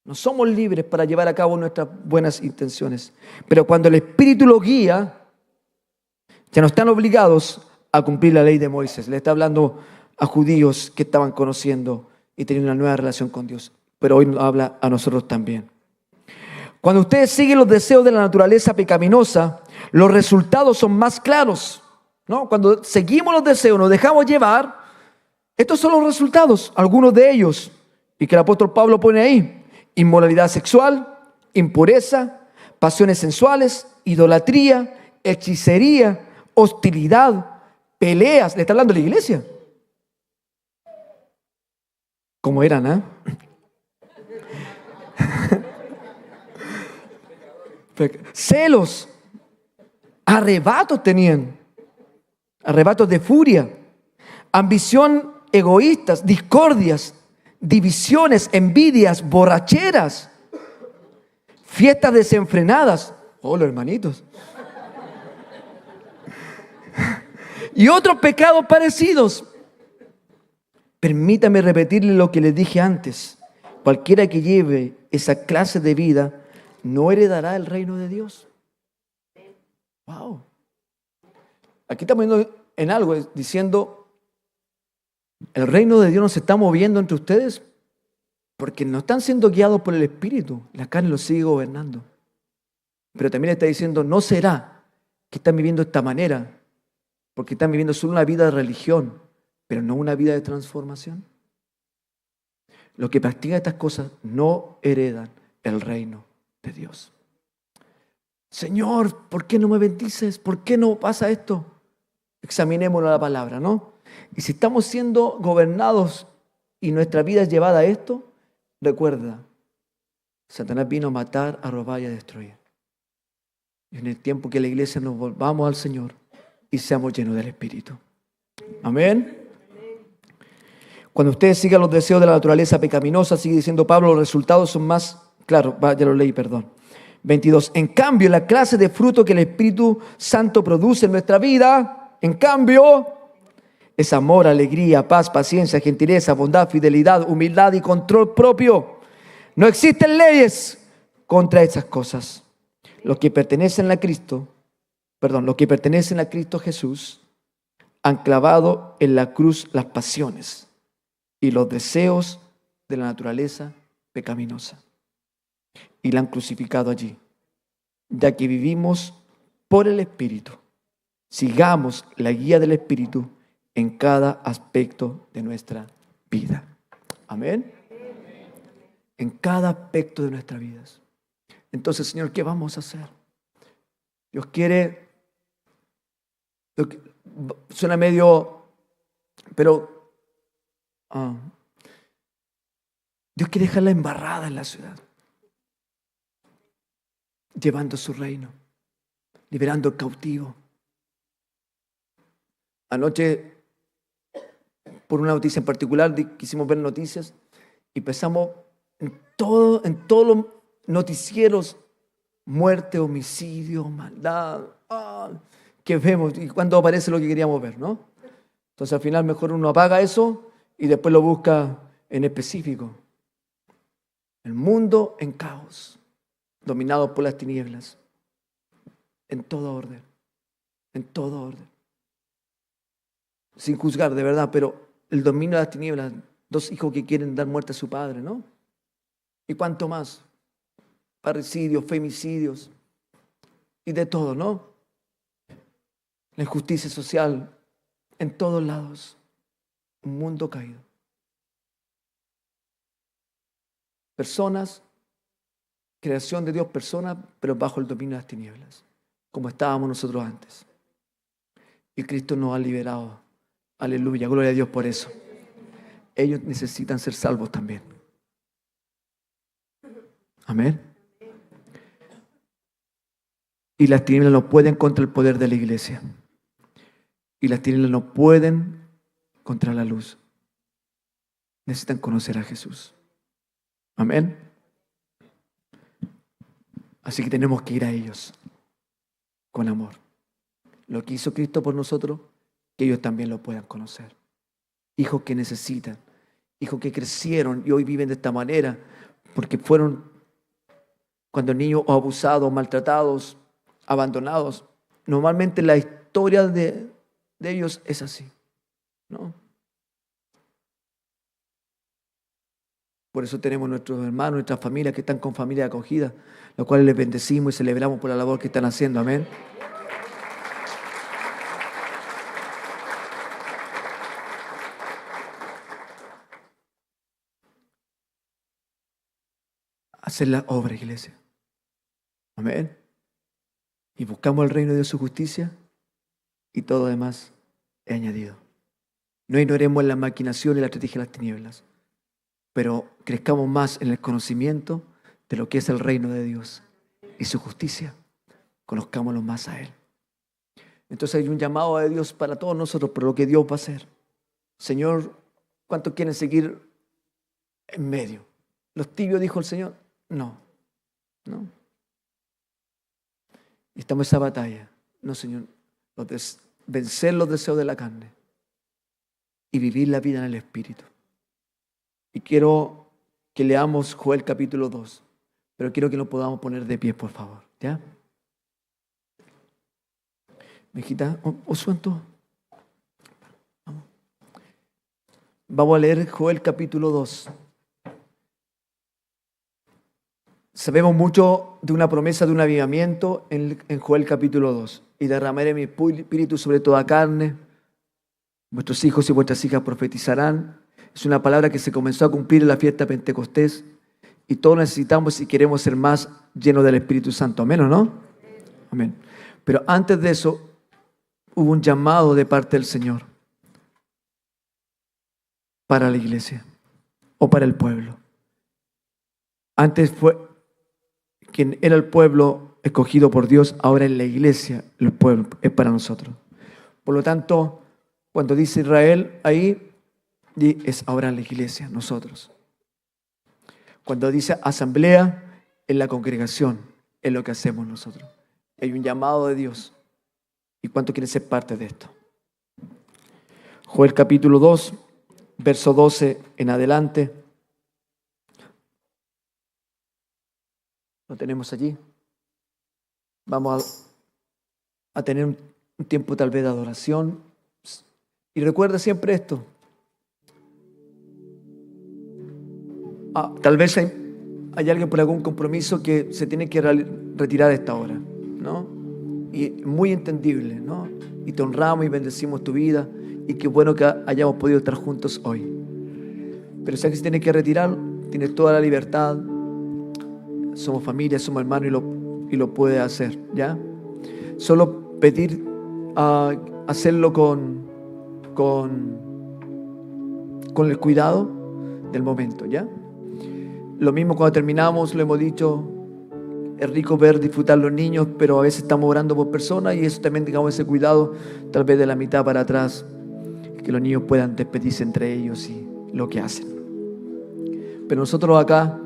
No somos libres para llevar a cabo nuestras buenas intenciones. Pero cuando el Espíritu los guía, ya no están obligados a cumplir la ley de Moisés. Le está hablando a judíos que estaban conociendo y teniendo una nueva relación con Dios. Pero hoy nos habla a nosotros también. Cuando ustedes siguen los deseos de la naturaleza pecaminosa, los resultados son más claros, ¿no? Cuando seguimos los deseos, nos dejamos llevar, estos son los resultados, algunos de ellos, y que el apóstol Pablo pone ahí: inmoralidad sexual, impureza, pasiones sensuales, idolatría, hechicería, hostilidad, peleas. Le está hablando a la iglesia. ¿Cómo eran, eh? Celos, arrebatos tenían, arrebatos de furia, ambición egoístas, discordias, divisiones, envidias, borracheras, fiestas desenfrenadas. Hola, hermanitos. Y otros pecados parecidos. Permítame repetirle lo que les dije antes. Cualquiera que lleve esa clase de vida no heredará el reino de Dios. Wow. Aquí estamos viendo en algo, diciendo, el reino de Dios no se está moviendo entre ustedes porque no están siendo guiados por el Espíritu. La carne los sigue gobernando. Pero también está diciendo, no será que están viviendo de esta manera, porque están viviendo solo una vida de religión, pero no una vida de transformación. Los que practican estas cosas no heredan el reino de Dios. Señor, ¿por qué no me bendices? ¿Por qué no pasa esto? Examinémoslo a la palabra, ¿no? Y si estamos siendo gobernados y nuestra vida es llevada a esto, recuerda, Satanás vino a matar, a robar y a destruir. Y en el tiempo que la iglesia nos volvamos al Señor y seamos llenos del Espíritu. Amén. Cuando ustedes sigan los deseos de la naturaleza pecaminosa, sigue diciendo Pablo, los resultados son más claros. Ya lo leí, perdón. 22. En cambio, la clase de fruto que el Espíritu Santo produce en nuestra vida, en cambio, es amor, alegría, paz, paciencia, gentileza, bondad, fidelidad, humildad y control propio. No existen leyes contra esas cosas. Los que pertenecen a Cristo Jesús han clavado en la cruz las pasiones y los deseos de la naturaleza pecaminosa y la han crucificado allí, ya que vivimos por el Espíritu. Sigamos la guía del Espíritu en cada aspecto de nuestra vida. Amén. En cada aspecto de nuestras vidas. Entonces, Señor, ¿qué vamos a hacer? Dios quiere, suena medio, pero Dios quiere dejarla embarrada en la ciudad, llevando su reino, liberando al cautivo. Anoche, por una noticia en particular, quisimos ver noticias y pensamos en todos los noticieros, muerte, homicidio, maldad, que vemos y cuando aparece lo que queríamos ver, ¿no? Entonces al final mejor uno apaga eso y después lo busca en específico. El mundo en caos, dominado por las tinieblas, en todo orden, sin juzgar de verdad, pero el dominio de las tinieblas, dos hijos que quieren dar muerte a su padre, ¿no? Y cuánto más, parricidios, femicidios y de todo, ¿no? La injusticia social en todos lados, un mundo caído. Personas, creación de Dios, personas, pero bajo el dominio de las tinieblas, como estábamos nosotros antes. Y Cristo nos ha liberado. Aleluya, gloria a Dios por eso. Ellos necesitan ser salvos también. Amén. Y las tinieblas no pueden contra el poder de la iglesia. Y las tinieblas no pueden contra la luz. Necesitan conocer a Jesús. Amén. Así que tenemos que ir a ellos con amor. Lo que hizo Cristo por nosotros, que ellos también lo puedan conocer. Hijos que necesitan, hijos que crecieron y hoy viven de esta manera, porque fueron cuando niños o abusados, maltratados, abandonados. Normalmente la historia de ellos es así, ¿no? Por eso tenemos nuestros hermanos, nuestras familias que están con familia acogida, los cuales les bendecimos y celebramos por la labor que están haciendo. Amén. Hacer la obra, iglesia. Amén. Y buscamos el reino de Dios, su justicia, y todo lo demás es añadido. No ignoremos la maquinación y la estrategia de las tinieblas, pero crezcamos más en el conocimiento de lo que es el reino de Dios y su justicia. Conozcámoslo más a Él. Entonces hay un llamado de Dios para todos nosotros, por lo que Dios va a hacer. Señor, ¿cuántos quieren seguir en medio? ¿Los tibios, dijo el Señor? No. Estamos en esa batalla. No, Señor. Vencer los deseos de la carne y vivir la vida en el Espíritu. Y quiero que leamos Joel capítulo 2, pero quiero que nos podamos poner de pie, por favor. ¿Ya? Mejita, Osuento. Vamos a leer Joel capítulo 2. Sabemos mucho de una promesa de un avivamiento en Joel capítulo 2. Y derramaré mi espíritu sobre toda carne. Vuestros hijos y vuestras hijas profetizarán. Es una palabra que se comenzó a cumplir en la fiesta de Pentecostés. Y todos necesitamos y queremos ser más llenos del Espíritu Santo. ¿Amén o no? Amén. Pero antes de eso, hubo un llamado de parte del Señor para la iglesia o para el pueblo. Antes fue quien era el pueblo escogido por Dios, ahora en la iglesia el pueblo es para nosotros. Por lo tanto, cuando dice Israel ahí, es ahora la iglesia, nosotros. Cuando dice asamblea, es la congregación, es lo que hacemos nosotros. Hay un llamado de Dios. ¿Y cuánto quieren ser parte de esto? Joel capítulo 2, verso 12 en adelante. Lo tenemos allí. Vamos a tener un tiempo tal vez de adoración. Y recuerda siempre esto. Tal vez hay alguien por algún compromiso que se tiene que retirar a esta hora, ¿no? Y muy entendible, ¿no? Y te honramos y bendecimos tu vida. Y qué bueno que hayamos podido estar juntos hoy. Pero si alguien se tiene que retirar, tiene toda la libertad. Somos familia, somos hermanos y lo puede hacer, ¿ya? Solo pedir hacerlo con el cuidado del momento, ¿ya? Lo mismo cuando terminamos, lo hemos dicho, es rico ver disfrutar los niños, pero a veces estamos orando por personas y eso también tengamos ese cuidado, tal vez de la mitad para atrás, que los niños puedan despedirse entre ellos y lo que hacen. Pero nosotros acá,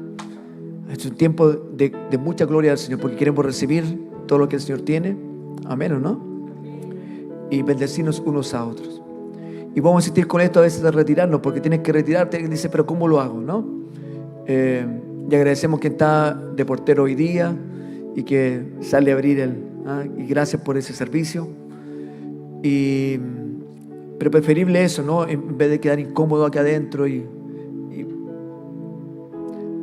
es un tiempo de mucha gloria al Señor, porque queremos recibir todo lo que el Señor tiene, amén o no, y bendecirnos unos a otros. Y vamos a insistir con esto a veces de retirarnos, porque tienes que retirarte y dices, pero ¿cómo lo hago? ¿No? Y agradecemos que está de portero hoy día y que sale a abrir y gracias por ese servicio. Pero preferible eso, ¿no? En vez de quedar incómodo aquí adentro.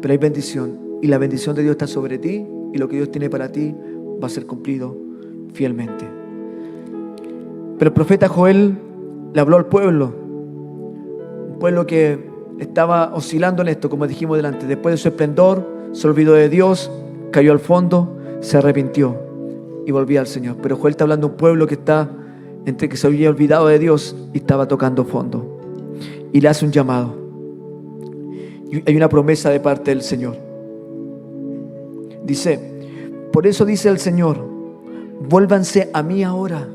Pero hay bendición. Y la bendición de Dios está sobre ti. Y lo que Dios tiene para ti va a ser cumplido fielmente. Pero el profeta Joel le habló al pueblo. Un pueblo que estaba oscilando en esto, como dijimos delante. Después de su esplendor, se olvidó de Dios, cayó al fondo, se arrepintió y volvía al Señor. Pero Joel está hablando de un pueblo que está entre que se había olvidado de Dios y estaba tocando fondo. Y le hace un llamado. Y hay una promesa de parte del Señor. Dice, por eso dice el Señor, vuélvanse a mí ahora.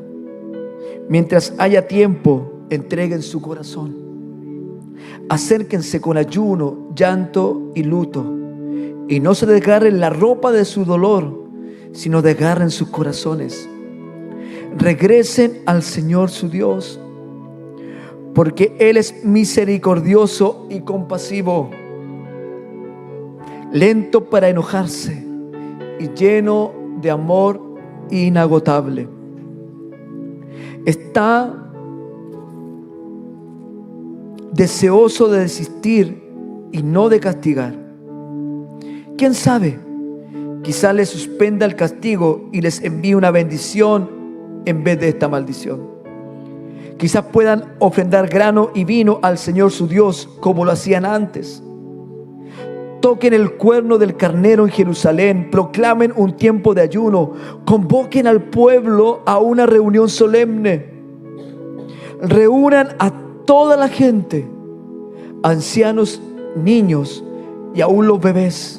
Mientras haya tiempo, entreguen su corazón. Acérquense con ayuno, llanto y luto. Y no se desgarren la ropa de su dolor, sino desgarren sus corazones. Regresen al Señor su Dios, porque Él es misericordioso y compasivo, lento para enojarse y lleno de amor inagotable. Está deseoso de desistir y no de castigar. ¿Quién sabe? Quizá les suspenda el castigo y les envíe una bendición en vez de esta maldición. Quizás puedan ofrendar grano y vino al Señor su Dios como lo hacían antes. Toquen el cuerno del carnero en Jerusalén, proclamen un tiempo de ayuno, convoquen al pueblo a una reunión solemne. Reúnan a toda la gente, ancianos, niños y aún los bebés.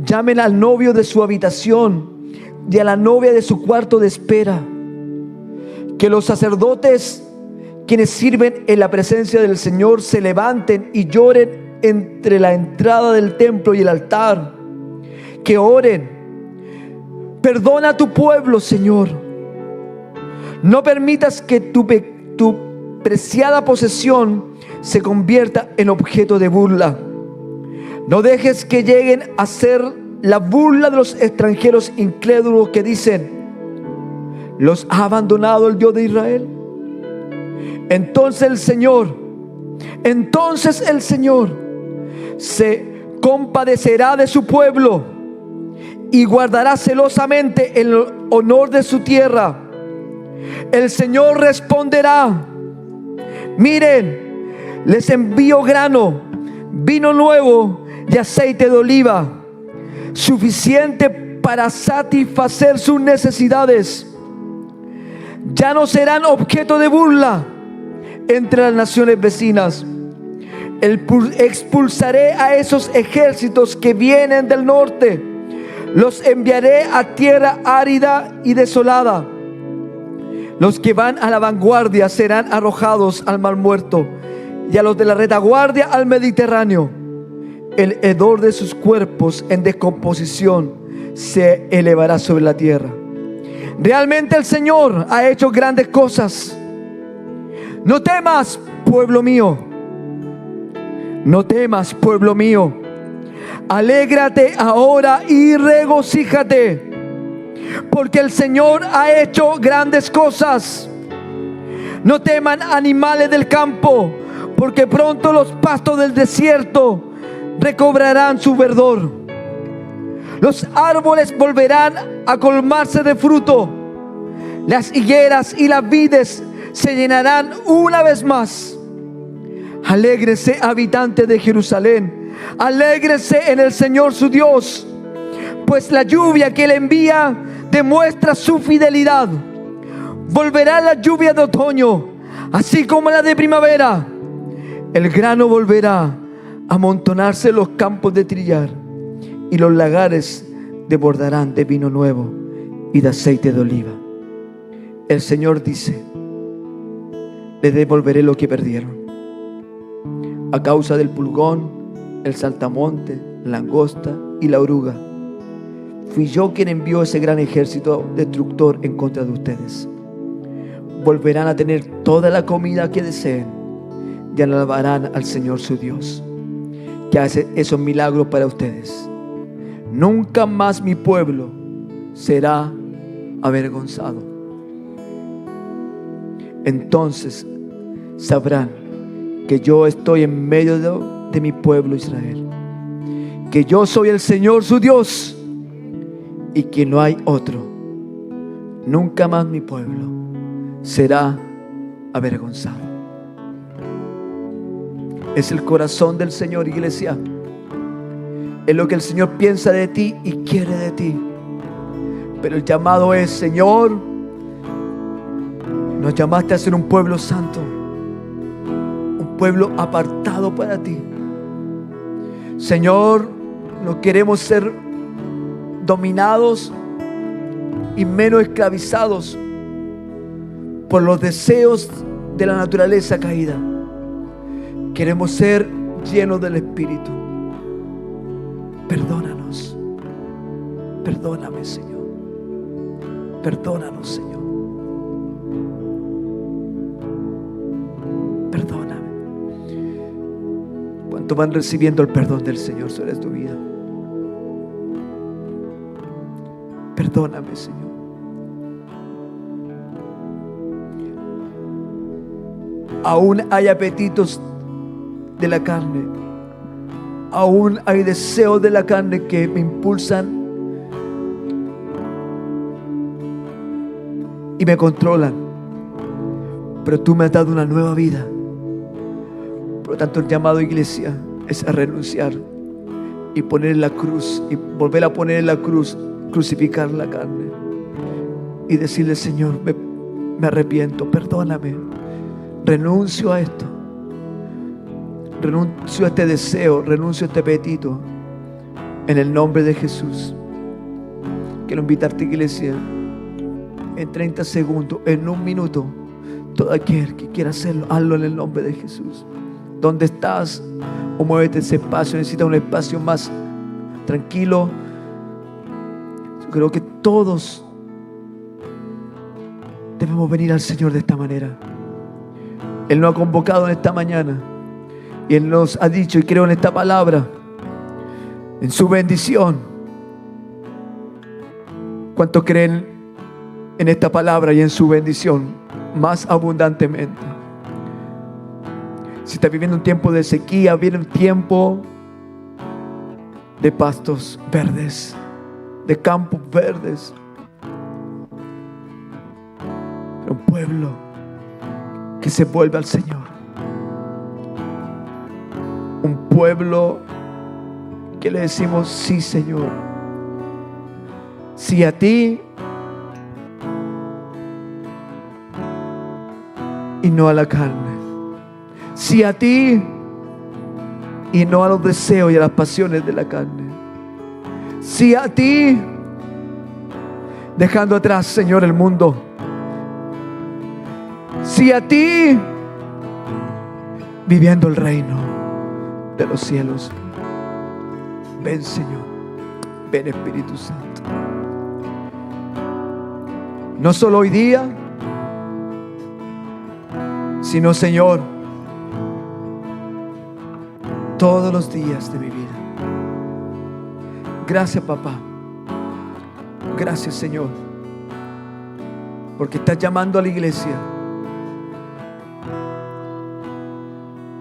Llamen al novio de su habitación y a la novia de su cuarto de espera. Que los sacerdotes, quienes sirven en la presencia del Señor, se levanten y lloren entre la entrada del templo y el altar. Que oren: perdona a tu pueblo, Señor. No permitas que tu preciada posesión se convierta en objeto de burla. No dejes que lleguen a ser la burla de los extranjeros incrédulos que dicen: ¿los ha abandonado el Dios de Israel? Entonces el Señor se compadecerá de su pueblo y guardará celosamente el honor de su tierra. El Señor responderá: miren, les envío grano, vino nuevo y aceite de oliva, suficiente para satisfacer sus necesidades. Ya no serán objeto de burla entre las naciones vecinas. Expulsaré a esos ejércitos que vienen del norte. Los enviaré a tierra árida y desolada. Los que van a la vanguardia serán arrojados al mar muerto, y a los de la retaguardia al Mediterráneo. El hedor de sus cuerpos en descomposición se elevará sobre la tierra. Realmente el Señor ha hecho grandes cosas. No temas, pueblo mío. No temas, pueblo mío. Alégrate ahora y regocíjate, porque el Señor ha hecho grandes cosas. No teman, animales del campo, porque pronto los pastos del desierto recobrarán su verdor. Los árboles volverán a colmarse de fruto. Las higueras y las vides se llenarán una vez más. Alégrese, habitante de Jerusalén. Alégrese en el Señor su Dios, pues la lluvia que Él envía demuestra su fidelidad. Volverá la lluvia de otoño, así como la de primavera. El grano volverá a amontonarse en los campos de trillar, y los lagares desbordarán de vino nuevo y de aceite de oliva. El Señor dice: les devolveré lo que perdieron. A causa del pulgón, el saltamonte, la langosta y la oruga, fui yo quien envió ese gran ejército destructor en contra de ustedes. Volverán a tener toda la comida que deseen y alabarán al Señor su Dios, que hace esos milagros para ustedes. Nunca más mi pueblo será avergonzado. Entonces sabrán que yo estoy en medio de mi pueblo Israel, que yo soy el Señor su Dios y que no hay otro. Nunca más mi pueblo será avergonzado. Es el corazón del Señor, iglesia. Es lo que el Señor piensa de ti y quiere de ti. Pero el llamado es: Señor, nos llamaste a ser un pueblo santo, un pueblo apartado para ti. Señor, no queremos ser dominados y menos esclavizados por los deseos de la naturaleza caída. Queremos ser llenos del Espíritu. Perdónanos. Perdóname, Señor. Perdónanos, Señor. Perdóname. ¿Cuántos van recibiendo el perdón del Señor sobre tu vida? Perdóname, Señor. Aún hay apetitos de la carne. Aún hay deseos de la carne que me impulsan y me controlan. Pero tú me has dado una nueva vida. Por lo tanto, el llamado, iglesia, es a renunciar y poner en la cruz, y volver a poner en la cruz, crucificar la carne y decirle: Señor, me arrepiento, perdóname, renuncio a esto, renuncio a este deseo, renuncio a este apetito, en el nombre de Jesús. Quiero invitarte, iglesia, en 30 segundos, en un minuto, todo aquel que quiera hacerlo, hazlo en el nombre de Jesús. ¿Dónde estás? O muévete ese espacio. Necesitas un espacio más tranquilo. Yo creo que todos debemos venir al Señor de esta manera. Él nos ha convocado en esta mañana y Él nos ha dicho, y creo en esta palabra, en su bendición. ¿Cuántos creen en esta palabra y en su bendición más abundantemente? Si estás viviendo un tiempo de sequía, viene un tiempo de pastos verdes, de campos verdes. Un pueblo que se vuelve al Señor. Un pueblo que le decimos: sí, Señor. Sí a ti y no a la carne. Sí a ti y no a los deseos y a las pasiones de la carne. Sí a ti, dejando atrás, Señor, el mundo. Sí a ti, viviendo el reino de los cielos. Ven, Señor. Ven, Espíritu Santo. No solo hoy día, sino, Señor, todos los días de mi vida. Gracias, papá. Gracias, Señor, porque estás llamando a la iglesia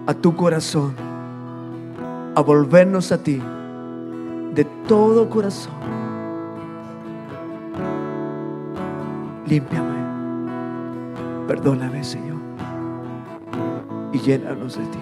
a tu corazón, a volvernos a ti de todo corazón. Límpiame, perdóname, Señor, y llénanos de ti.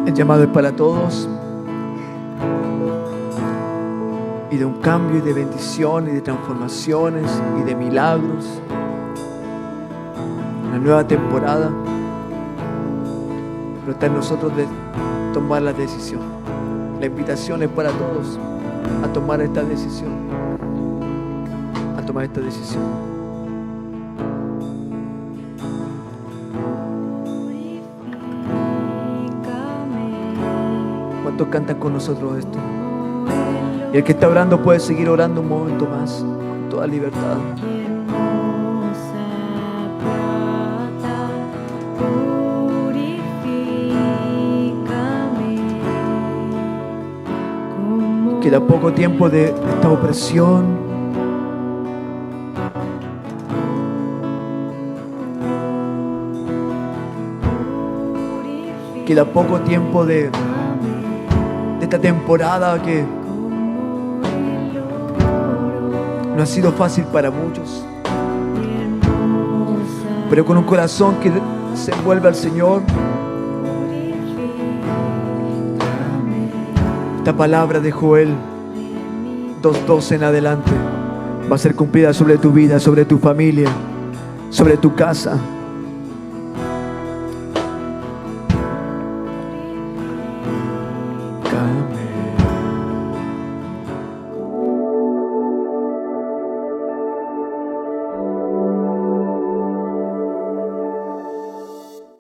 El llamado es para todos, y de un cambio y de bendición y de transformaciones y de milagros. Una nueva temporada, pero está en nosotros de tomar la decisión. La invitación es para todos a tomar esta decisión. tomar esta decisión. ¿Cuántos cantan con nosotros esto? Y el que está orando puede seguir orando un momento más, con toda libertad. Queda poco tiempo de esta opresión. Queda poco tiempo de esta temporada que no ha sido fácil para muchos, pero con un corazón que se envuelve al Señor, esta palabra de Joel 2:12 en adelante va a ser cumplida sobre tu vida, sobre tu familia, sobre tu casa. Purifícame.